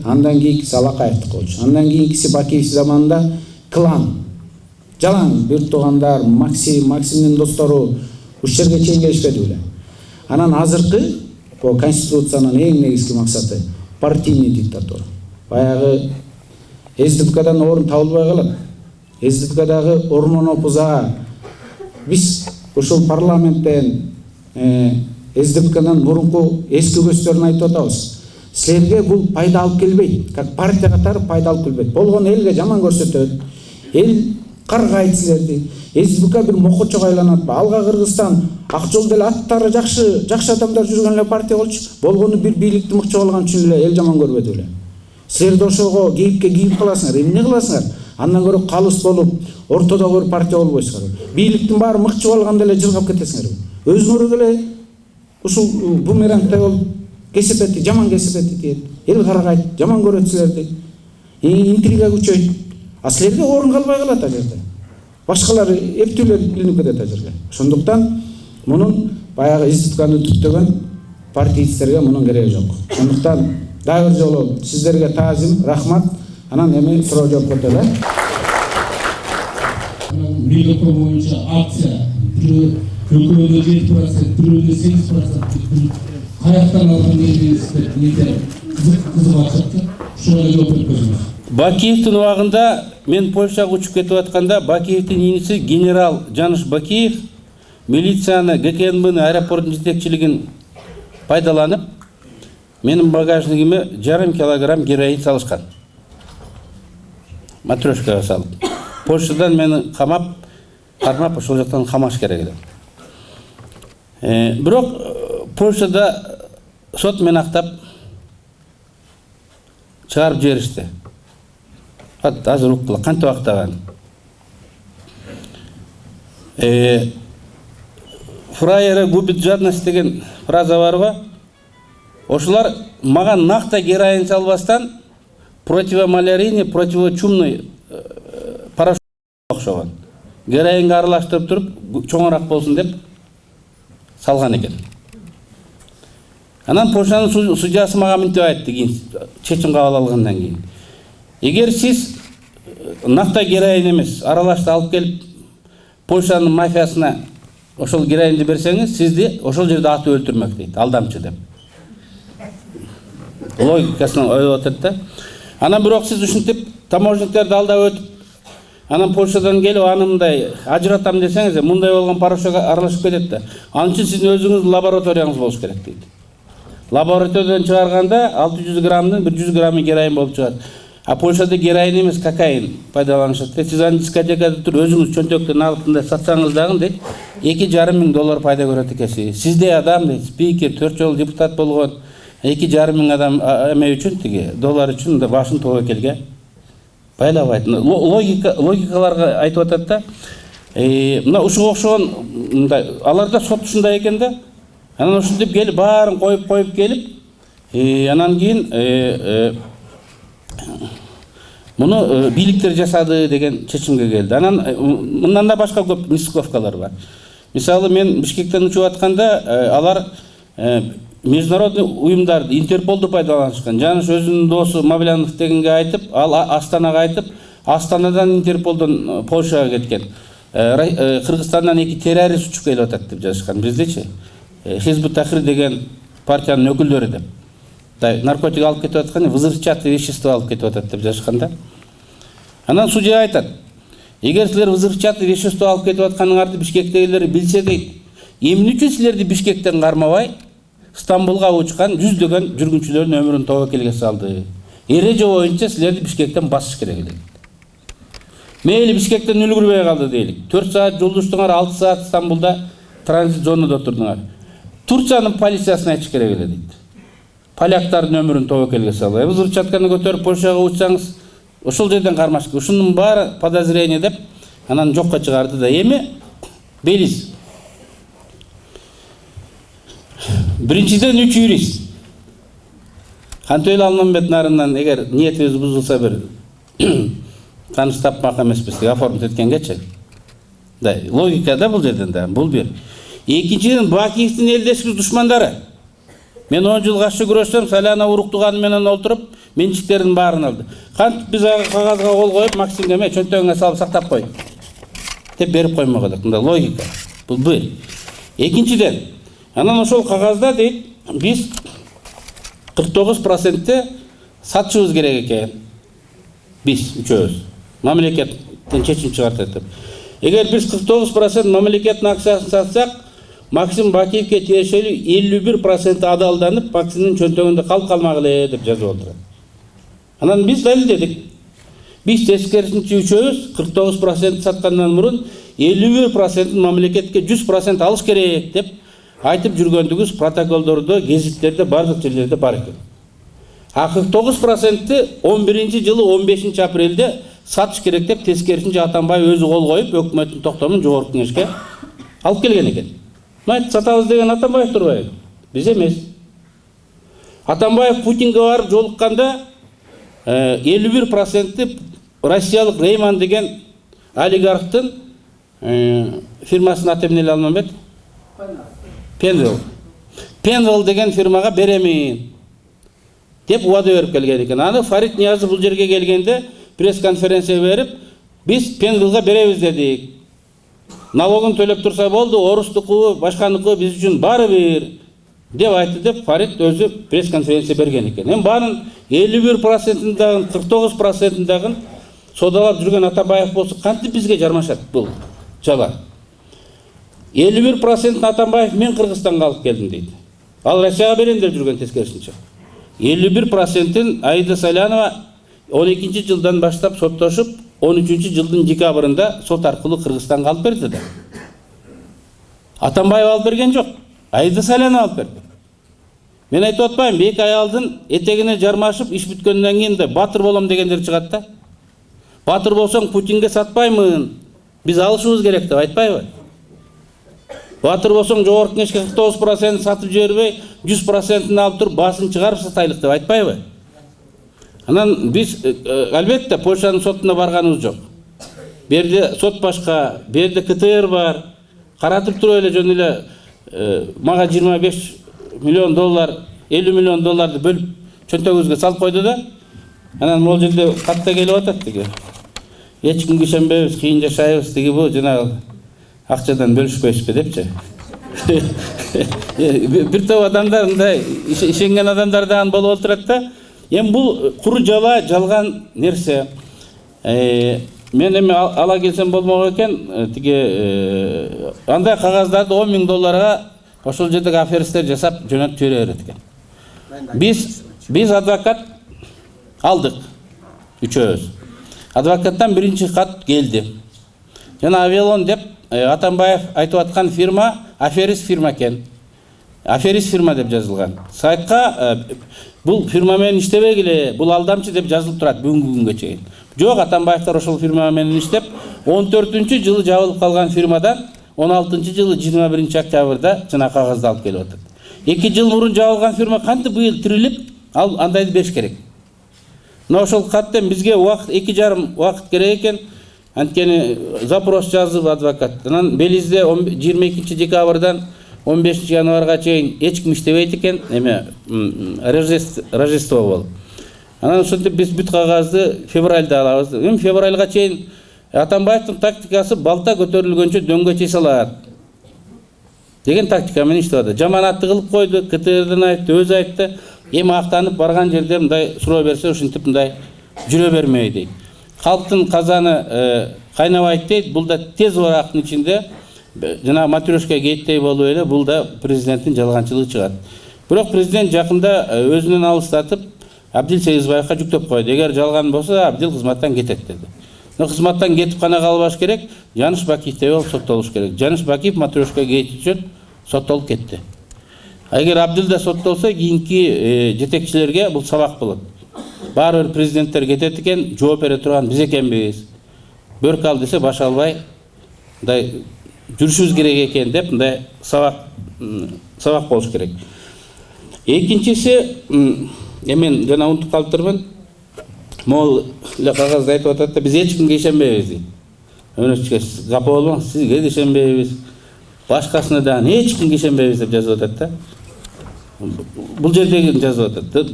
Андан кийинкиси Алакаевдики болчу. Андан кийинкиси Бакиев заманында клан. Жалаң бир туугандар, Максимдин достору ушул жерге чейин келишпеди беле. Анан азыркы бул конституциянын эң негизги максаты партийный диктатура. Баягы СДПКдан орун табылбай калат. СДПКдагы орнун опуза биз ушул парламенттен СДПКнын мурунку эски көздөрүн айтып атабыз. Силерге бул пайда алып келбейт. Как партия катары пайда алып келбейт. Болгон элге жаман көрсөтөт. Эл каргайт силерди. СДПК бир мокочого айланат. Алга Кыргызстан ак жолдо эле аттары жакшы адамдар жүргөн эле партия болчу. Болгону бир бийликти мыкчы алган үчүн эле эл жаман көрбөдү беле. Силер да ошого кейипке кейип каласыңар. Эмне кыласыңар? Андан көрө калыс болуп, ортодогу бир партия болбойсуңар. Бийликтин баары мыкчы алганда эле жыргап кетесиңер. Өзүңөр эле ушул бумерангдай болуп кесепетти, жаман кесепетти тиет. Эл каргайт, жаман көрөт силерди. Интрига күчөйт. А силерге орун калбай калат ал жерде. Башкалар эптүүлөр илинип кетет ал жерге. Ошондуктан мунун баягы СДПКны түптөгөн партиисттерге мунун кереги жок. Ошондуктан дагы бир жолу сиздерге таазим, рахмат. Анан эми суроо жооп кетели. Милдетпо боюнча акция өлкөдө 7%, бирөөдө 8%. Каяктан алган келдиңиз деп нете кызык атышты. Ушуга жооп бериңиз. Бакиевдин убагында мен Польшага учуп кетип атканда Бакиевдин иниси генерал Жаныш Бакиев милицияны ГКНБнын аэропорттун жетекчилигин пайдаланып менин багажнигиме 1,5 килограмм героин салышкан. Матрешкага салып. Польшадан мени кармап ошол жактан камаш керек эле. Бирок Польшада сот мени актап чыгарып жиберишти. Азыр укпула кантип актаган. Фраера губит жадность деген фраза барго. Ошолар маган накта героин салбастан противомалярийный, противочумный порошок окшогон. Героинге аралаштырып туруп, чоңураак болсун деп салган экен. Анан Польшанын судьясы мага мынтип айтты кийин, чечим кабыл алгандан кийин. Эгер сиз накта героин эмес, аралашты алып келип Польшанын мафиясына ошол героинди берсеңиз, сизди ошол жерде атып өлтүрмөк дейт, алдамчы деп. Логикасын ойлоп атат да. Анан бирок сиз ушинтип таможниктерди алдап өтүп, анан Польшадан келип аны мындай ажыратам десеңиз, мындай болгон порошок аралашып кетет да. Анын үчүн сиздин өзүңүздүн лабораторияңыз болуш керек дейт. Лабораториядан чыгарганда 600 граммдын 100 граммы героин болуп чыгат. А Польшада героин эмес, кокаин пайдаланышат. Сиз аны дискотекада туруп өзүңүз чөнтөктөн алып мындай сатсаңыз дагы дейт, $2,5 пайда көрөт экенсиз. Сиздей адам дейт, спикер, 4 жолу депутат болгон, $2,5 адам эме үчүн тиги доллар үчүн да башын тобокелге байлабайт. Логикаларга айтып атат да. Мына ушуга окшогон мындай аларда сот ушундай экен да. Анан ушинтип келип баарын коюп келип, анан кийин муну бийликтер жасады деген чечимге келди. Анан мындан да башка көп нестыковкалар бар. Мисалы мен Бишкектен учуп атканда алар международный уюмдарды, Интерполду пайдаланышкан. Жаныш өзүнүн досу Мавлянов дегенге айтып, ал Астанага айтып, Астанадан Интерполдон Польшага кеткен. Кыргызстандан 2 террорист учуп келип атат деп жазышкан. Биздечи Хизбут Тахрир деген партиянын өкүлдөрү деп. Наркотик алып кетип аткан, взрывчатый вещество алып кетип атат деп жазышкан да. Анан судья айтат: эгер силер взрывчатый вещество алып кетип атканыңарды Бишкектегилер билсе дейт, эмне үчүн силерди Бишкектен кармабай Стамбулга учкан жүздөгөн жүргүнчүлөрдүн өмүрүн тобокелге салды? Эреже боюнча силерди Бишкектен басыш керек эле. Мейли Бишкектен үлгүрбөй калды дейлик. 4 саат жол учтуңар, 6 саат Стамбулда транзит зонада турдуңар. Турциянын полициясына айтыш керек эле дейт. Поляктардын өмүрүн тобокелге салды. Взрывчатканы көтөрүп Польшага учсаңыз, ошол жерден кармаш керек. Ушунун баары подозрение деп анан жокко чыгарды да. Эми Белиз. Биринчиден 3 юрист. Кантөйл Алмамбет нарынан эгер ниетибиз бузулса бир таныш тапмак эмеспиз деп оформить эткенгечи. Да, логика да бул жерден да, бул бир. Экинчиден Бакиевдин элдешки душмандары. Мен 10 жыл каршы күрөшсөм, Саляна уруктуганы менен олтуруп, менчиктердин баарын алды. Кантип биз кагазга кол коюп, Максимге ме чөнтөгүңө салып сактап кой деп берип коймок элек. Мында логика. Бул бир. Экинчиден, анан ошол кагазда дейт, биз 49%-те сатышыбыз керек экен. Биз үчөөбүз. Мамлекеттен чечим чыгартат деп. Эгер биз 49% мамлекеттин акчасын сатсак, Максим Бакиевке тиешелүү 51% адалданып, Максимдин чөнтөгүндө калмак эле деп жазып отурат. Анан биз далилдедик. Биз тескерисинче үчөөбүз 49% саткандан мурун 51% мамлекетке 100% алыш керек деп айтып жүргөндүгүбүз протоколдордо, гезиттерде, бардык жерлерде бар экен. А 49%-ти 11-жылы 15 апрелде сатыш керек деп тескерисинче Атамбаев өзү кол коюп, өкмөттүн токтомун жогорку кеңешке алып келген экен. Майт сатабыз деген Атамбаев турбайбы? Биз эмес. Атамбаев Путинге барып жолукканда 51%-ти Россиялык Рейман деген олигархтын фирмасынын аты эмне эле Алмамбет? Пенвел деген фирмага беремин деп убада берип келген экен. Аны Фарид Ниязов бул жерге келгенде пресс-конференция берип, биз Пенвелга беребиз дедик. Налогун төлөп турса болду, орустуку, башканыкы биз үчүн баары бир деп айтты деп Фарид өзү пресс-конференция берген экен. Эми баарын 51%-дагы, 49%-дагы содалап жүргөн Атамбаев болсо кантип бизге жармашат бул жала? 51%-ын Атамбаев мен Кыргызстанга алып келдим дейт. Ал Россияга берем деп жүргөн тескерисинче. 51%-ын Аида Салянова 12-жылдан баштап соттошуп, 13-жылдын декабрында сот аркылуу Кыргызстанга алып берди да. Атамбаев алып берген жок. Аида Салянова алып берди. Мен айтып атпайм, эки аялдын этегине жармашып, иш бүткөндөн кийин да батыр болом дегендер чыгат да. Батыр болсоң Путинге сатпаймын, биз алышыбыз керек деп айтпайбы? Батыр болсоң жогорку кеңешке 49% сатып жибербей, 100%-ын алып туруп басын чыгарып сатайлык деп айтпайбы? Анан биз албетте Польшанын сотуна барганыбыз жок. Берде сот башка, берде КТР бар. Каратып туруп эле жөн эле мага 25 миллион доллар, 50 миллион долларды бөлүп чөнтөгүбүзгө салып койду да. Анан могул жерде катта келип атат деги. Эч кимге ишенбейбиз, кийин жашайбыз деги бу жанагы акчадан бөлүшпөйсүзбү депчи. Бир топ адамдар мындай ишенген адамдар дагы болуп отурат да. Эми бул куру жала, жалган нерсе. Мен эми ала келсем болмок экен, тиги андай кагаздарды 10 000 долларга ошол жердеги аферисттер жасап жөнөтүп жибере берет экен. Биз адвокат алдык үчөөбүз. Адвокаттан биринчи кат келди. Жана Авелон деп Атамбаев айтып аткан фирма аферист фирма экен. Аферист фирма деп жазылган. Сайтка бул фирма менен иштебегиле, бул алдамчы деп жазылып турат бүгүнкү күнгө чейин. Жок, Атамбаевтар ошол фирма менен иштеп, 14-жылы жабылып калган фирмадан 16-жылы 21 октябрда жана кагазды алып келип атат. 2 жыл мурун жабылган фирма кантип быйыл тирилип, ал андайды бериш керек. Мына ошол каттан бизге убакыт 2,5 убакыт керек экен. Анткени запрос жазып адвокат. Анан Белизде 22 декабрдан 15 январга чейин эч ким иштебейт экен, эме Рождество болуп. Анан ошентип биз бүт кагазды февралда алабыз. Эми февралга чейин Атамбаевдин тактикасы балта көтөрүлгөнчө дөңгөчөй салат деген тактика менен иштеп атат. Жаманатты кылып койду, КТРден айтты, өзү айтты. Эми актанып барган жерде мындай суроо берсе ушинтип мындай жүрө бермей дейт. Калктын казаны кайнабайт дейт. Бул да тез убакыттын ичинде жана матрешка кейттей болуп эле бул да президенттин жалганчылыгы чыгат. Бирок президент жакында өзүнөн алыстатып Абдил Сегизбаевга жүктөп койду. Эгер жалган болсо Абдил кызматтан кетет деди. Но кызматтан кетип гана калбаш керек, Жаныш Бакиевте болуп соттолуш керек. Жаныш Бакиев матрешка кейт үчүн соттолуп кетти. Эгер Абдил да соттолсо, кийинки жетекчилерге бул сабак болот. Баары бир президенттер кетет экен, жооп бере турган биз экенбиз. Бөрк ал десе баш албай, мындай жүрүшүбүз керек экен деп мындай сабак болуш керек. Экинчиси, мен жана унутуп калыптырмын. Могул эле кагазда айтып атат да, биз эч кимге ишенбейбиз дейт. Өнөчкө жапа болбоң, сизге да ишенбейбиз. Башкасына да эч кимге ишенбейбиз деп жазып атат да. Бул жердеги жазып атат.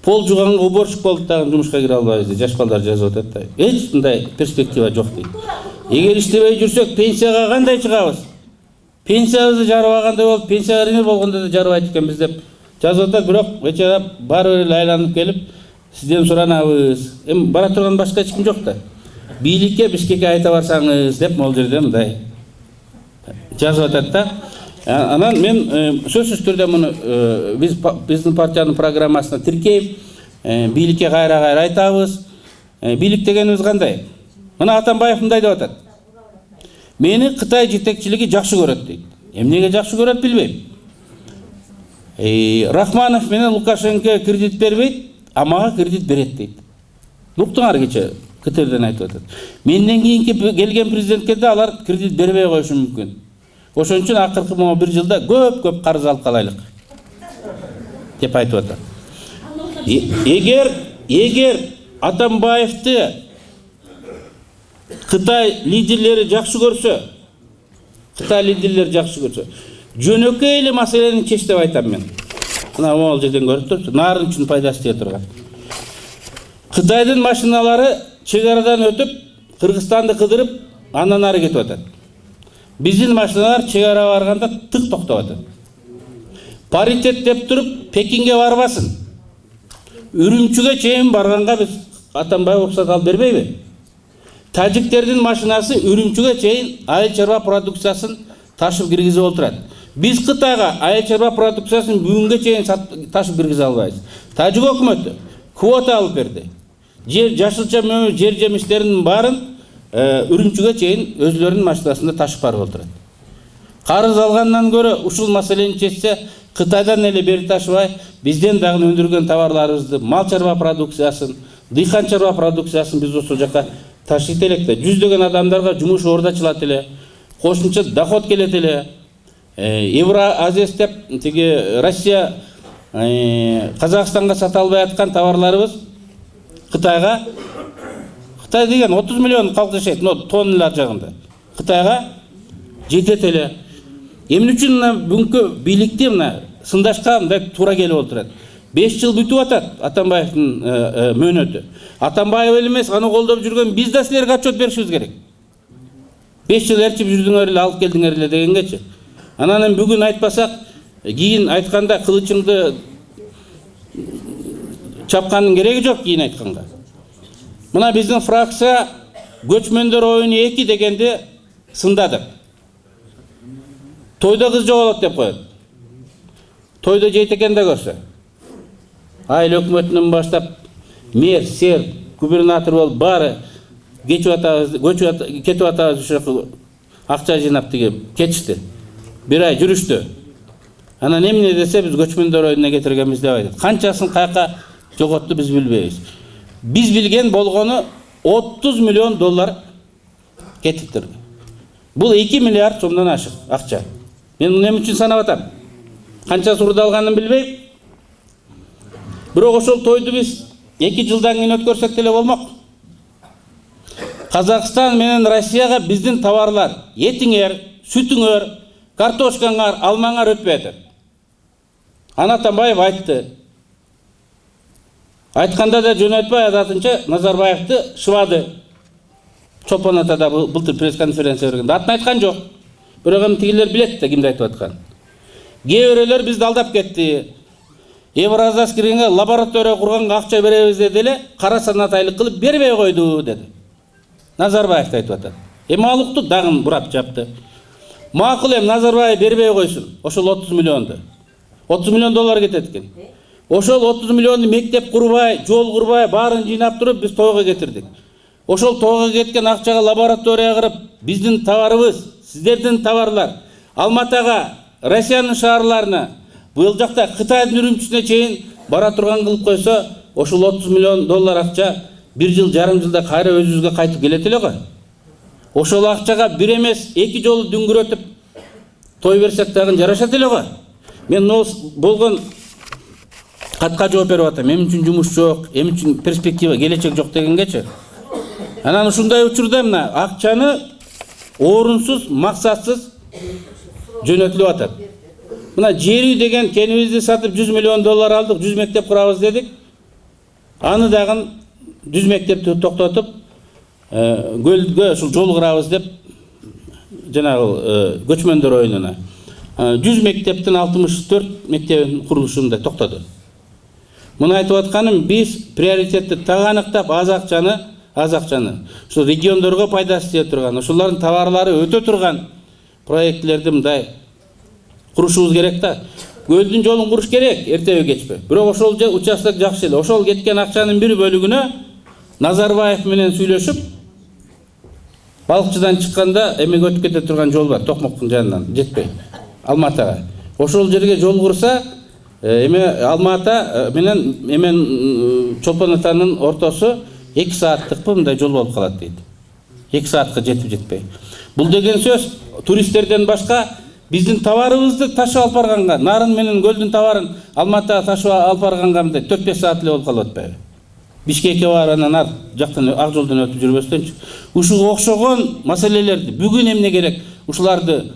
Пол жуганга уборщик болуп дагы жумушка кире албайбыз дейт. Жаш балдар жазып атат да. Эч мындай перспектива жок дейт. Эгер иштебей жүрсөк, пенсияга кандай чыгабыз? Пенсиябызды жарыбагандай болуп, пенсионер болгондо да жарыбайт экенбиз деп жазып атат, бирок бечара баары бир эле айланып келип сизден суранабыз. Эми бара турган башка эч ким жок да. Бийликке Бишкекке айта барсаңыз деп могул жерде мындай жазып атат да. Анан мен сөзсүз түрдө муну биздин партиянын программасына тиркейп, бийликке кайра айтабыз. Бийлик дегенибиз кандай? Мына Атамбаев мындай деп атат. Мени Кытай жетекчилиги жакшы көрөт дейт. Эмнеге жакшы көрөт билбейм. Рахманов менен Лукашенко кредит бербейт, а мага кредит берет дейт. Уктуңар кече Кытайдан айтып атат. Менден кийинки келген президентке да алар кредит бербей коюшу мүмкүн. Ошон үчүн акыркы могу 1 жылда көп карыз алып калайлык деп айтып атат. Эгер Атамбаевди Кытай лидерлери жакшы көрсө, жөнөкөй эле маселени чеч деп айтам мен. Мына могул жерден көрүп турсуз, нарын үчүн пайдасы тие турган. Кытайдын машиналары чек арадан өтүп, Кыргызстанды кыдырып, андан ары кетип атат. Биздин машиналар чек ара барганда тык токтоп атат. Паритет деп туруп, Пекинге барбасын. Үрүмчүгө чейин барганга биз Атамбаев руксат алып бербейби? Тажиктердин машинасы Үрүмчүгө чейин айыл чарба продукциясын ташып киргизип отурат. Биз Кытайга айыл чарба продукциясын бүгүнгө чейин ташып киргизе албайбыз. Тажик өкмөтү квота алып берди. Жашылча жер жемиштеринин баарын Үрүмчүгө чейин өзлөрүнүн машинасында ташып барып отурат. Карыз алгандан көрө ушул маселени чечсе, Кытайдан эле бери ташыбай, бизден дагы өндүргөн товарларыбызды, мал чарба продукциясын, дыйкан чарба продукциясын биз ошол жака ташыйт элек да. Жүздөгөн адамдарга жумуш орду ачылат эле, кошумча доход келет эле. Евроазия деп тиги Россия Казакстанга сата албай аткан товарларыбыз Кытайга, Кытай деген 30 миллион калк жашайт, тонналар жагында. Кытайга жетет эле. Эмне үчүн бүгүнкү бийликти мына сындашка мындай туура келип отурат. 5 жыл бүтүп атат Атамбаевдин мөөнөтү. Атамбаев эле эмес, аны колдоп жүргөн биз да силерге отчет беришибиз керек. 5 жыл эрчип жүрдүңөр эле, алып келдиңер эле дегенгечи. Анан бүгүн айтпасак, кийин айтканда кылычыңды чапкандын кереги жок кийин айтканга. Мына биздин фракция көчмөндөр оюну 2 дегенди сындадык. Тойдо кыз жоголот деп коет. Тойдо жейт экен да көрсө. Айыл өкмөтүнөн баштап мэр, сер, губернатор болуп баары кетип атабыз ушул акча жыйнап тиги кетишти. 1 ай жүрүштү. Анан эмне десе биз көчмөндөр оюнуна кетиргенбиз деп айтат. Канчасын каяка жоготту биз билбейбиз. Биз билген болгону 30 миллион доллар кетиптир. Бул 2 миллиард сомдон ашык акча. Мен муну эмне үчүн санап атам? Канча сурдалганын билбейм. Бирок ошол тойду биз 2 жылдан кийин өткөрсөк деле болмок. Казакстан менен Россияга биздин товарлар, этиңер, сүтүңөр, картошкаңар, алмаңар өтпөй атат. Атамбаев айтты. Айтканда да жөнөтпөй адатынча Назарбаевди шыбады. Чолпон атада былтыр пресс-конференция бергенде атын айткан жок. Бирок эми тигилер билет да кимди айтып аткан. Кээ бирөөлөр бизди алдап кетти. Евразас киргенге лаборатория курганга акча беребиз деди эле, кара санат айлык кылып бербей койду деди. Назарбаев айтып атат. Эми ал укту дагы бурап жапты. Макул эми Назарбаев бербей койсун. Ошол 30 миллионду. 30 миллион доллар кетет экен. Ошол 30 миллионду мектеп курбай, жол курбай, баарын жыйнап туруп биз тойго кетирдик. Ошол тойго кеткен акчага лаборатория кырып, биздин товарыбыз, сиздердин товарлар Алматага, Россиянын шаарларына, бул жакта Кытайдын Үрүмчүсүнө чейин бара турган кылып койсо, ошол 30 миллион доллар акча 1 жыл жарым жылда кайра өзүбүзгө кайтып келет эле го. Ошол акчага бир эмес 2 жолу дүңгүрөтүп той берсек дагы жарашат эле го. Мен болгон катка жооп берип атам. Эмне үчүн жумуш жок, эмне үчүн перспектива, келечек жок дегенгечи. Анан ушундай учурда мына акчаны орунсуз, максатсыз жөнөтүлүп атат. Мына жери деген кенибизди сатып 100 миллион доллар алдык, 100 мектеп курабыз дедик. Аны дагы 100 мектепти токтотуп, көлгө ушул жол курабыз деп жанагы көчмөндөр оюнуна. 100 мектептен 64 мектебin курулушунда токтоду. Муну айтып атканым, биз приоритетти так аныктап, аз акчаны ушу региондорго пайдасы тие турган, ошолордун товарлары өтө турган проектлерди мындай курушубуз керек да. Көлдүн жолун куруш керек, эртеби кечпи. Бирок ошол участок жакшы эле. Ошол кеткен акчанын бир бөлүгүнө Назарбаев менен сүйлөшүп, Балыкчыдан чыкканда эмеге өтүп кете турган жол бар, Токмоктун жанынан жетпей, Алматага. Ошол жерге жол курса, Алмата менен Чолпон Атанын ортосу 2 сааттык мындай жол болуп калат дейт. 2 саатка жетип жетпей. Бул деген сөз туристтерден башка биздин товарыбызды ташып алып барганга, Нарын менен Көлдүн товарын Алматага ташып алып барганга 4-5 саат эле болуп калып атпайбы? Бишкекке бар, анан ар жактан ак жолдон өтүп жүрбөстөнчү. Ушуга окшогон маселелерди бүгүн эмне керек? Ушуларды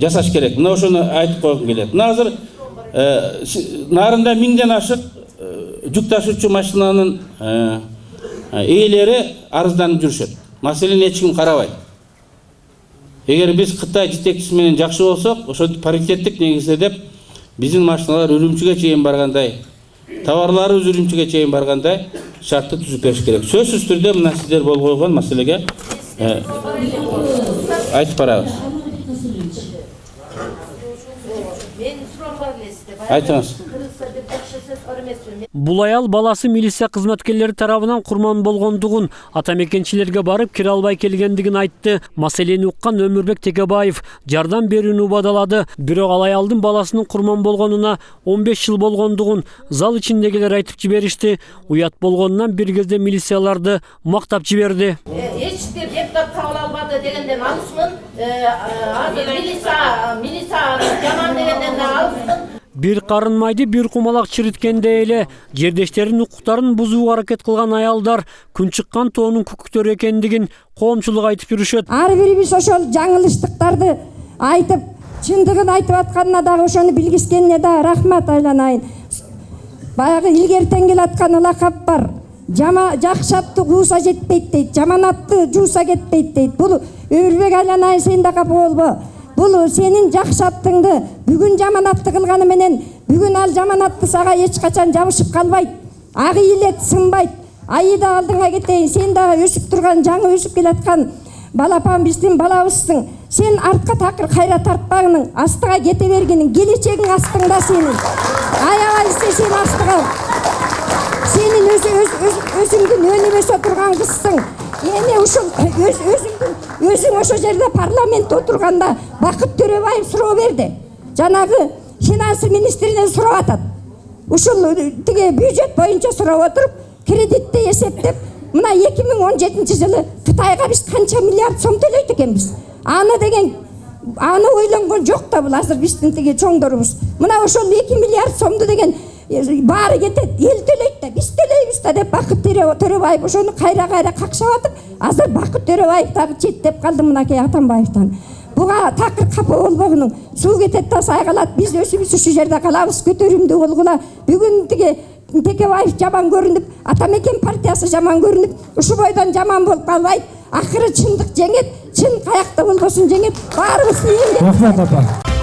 жасаш керек. Мына ошону айтып койгум келет. Мына азыр Нарында 1000ден ашык жүк ташуучу машинанын ээлери арызданып жүрүшөт. Маселени эч ким карабайт. Эгер биз Кытай жетекчиси менен жакшы болсок, ошо паритеттик негизде деп биздин машиналар Үрүмчүгө чейин баргандай, товарларыбыз Үрүмчүгө чейин баргандай шартты түзүп бериш керек. Сөзсүз түрдө мына сиздер болуп койгон маселеге айтып барабыз. Айтыңыз. Бул аял баласы милиция кызматкерлери тарабынан курман болгондугун, атамекенчилерге барып кире албай келгендигин айтты. Маселени уккан Өмүрбек Текебаев жардам берүүнү убадалады. Бирок ал аялдын баласынын курман болгонуна 15 жыл болгондугун зал ичиндегилер айтып жиберишти. Уят болгонунан бир кезде милицияларды мактап жиберди. Эч бир депутат кабыл албады дегенден алысмын. Азыр милиция жаман дегенден алысмын. Бир карын майды бир кумалак чириткенде эле жердештерин укуктарын бузууга аракет кылган аялдар күн чыккан тоонун күкүктөрү экендигин коомчулук айтып жүрүшөт. Ар бирибиз ошол жаңылыштыктарды айтып, чындыгын айтып атканына дагы ошону билгискенине да рахмат айланайын. Баягы илгертен келаткан лакап бар. Жакшы атты кууса жетпейт дейт, жаман атты жууса кетпейт дейт. Бул Өмүрбек айланайын, сен да капа болбо. Бул сенин жакшы аттыңды бүгүн жаман атты кылганы менен бүгүн ал жаман атты сага эч качан жабышып калбайт. Агы илет, сынбайт. Айда алдыңа кетейин, сен дагы өсүп турган, жаңы өсүп келаткан балапан биздин балабызсың. Сен артка такыр кайра тартпагының, астыга кете бергенин, келечегиң астыңда сенин. Аябайсы сен астыга. Сенин өзүңдүн өнүп өсө турган кызсың. Эми ушул өзүң ошол жерде парламентте отурганда Бакыт Төрөбаев суроо берди. Жанагы финанс министринен сурап атат. Ушул тиги бюджет боюнча сурап отуруп, кредитти эсептеп, мына 2017-жылы Кытайга биз канча миллиард сом төлөйт экенбиз. Аны ойлонгон жок да бул азыр биздин тиги чоңдорубуз. Мына ошол 2 миллиард сомду деген баары кетет, эл төлөйт да, биз төлөйбүз да деп Бакыт Төрөбаев ошону кайра какшап атып, азыр Бакыт Төрөбаев дагы четтеп калды мынакей Атамбаевтан. Буга такыр капа болбогунуң, суу кетет да сайгалат, биз өзүбүз ушу жерде калабыз, көтөрүмдүү болгула. Бүгүн тиги Текебаев жаман көрүнүп, Атамекен партиясы жаман көрүнүп, ушу бойдон жаман болуп калбайт. Акыры чындык жеңет, чын каякта болбосун жеңет, баарыбыз ийгилик. Рахмат апа.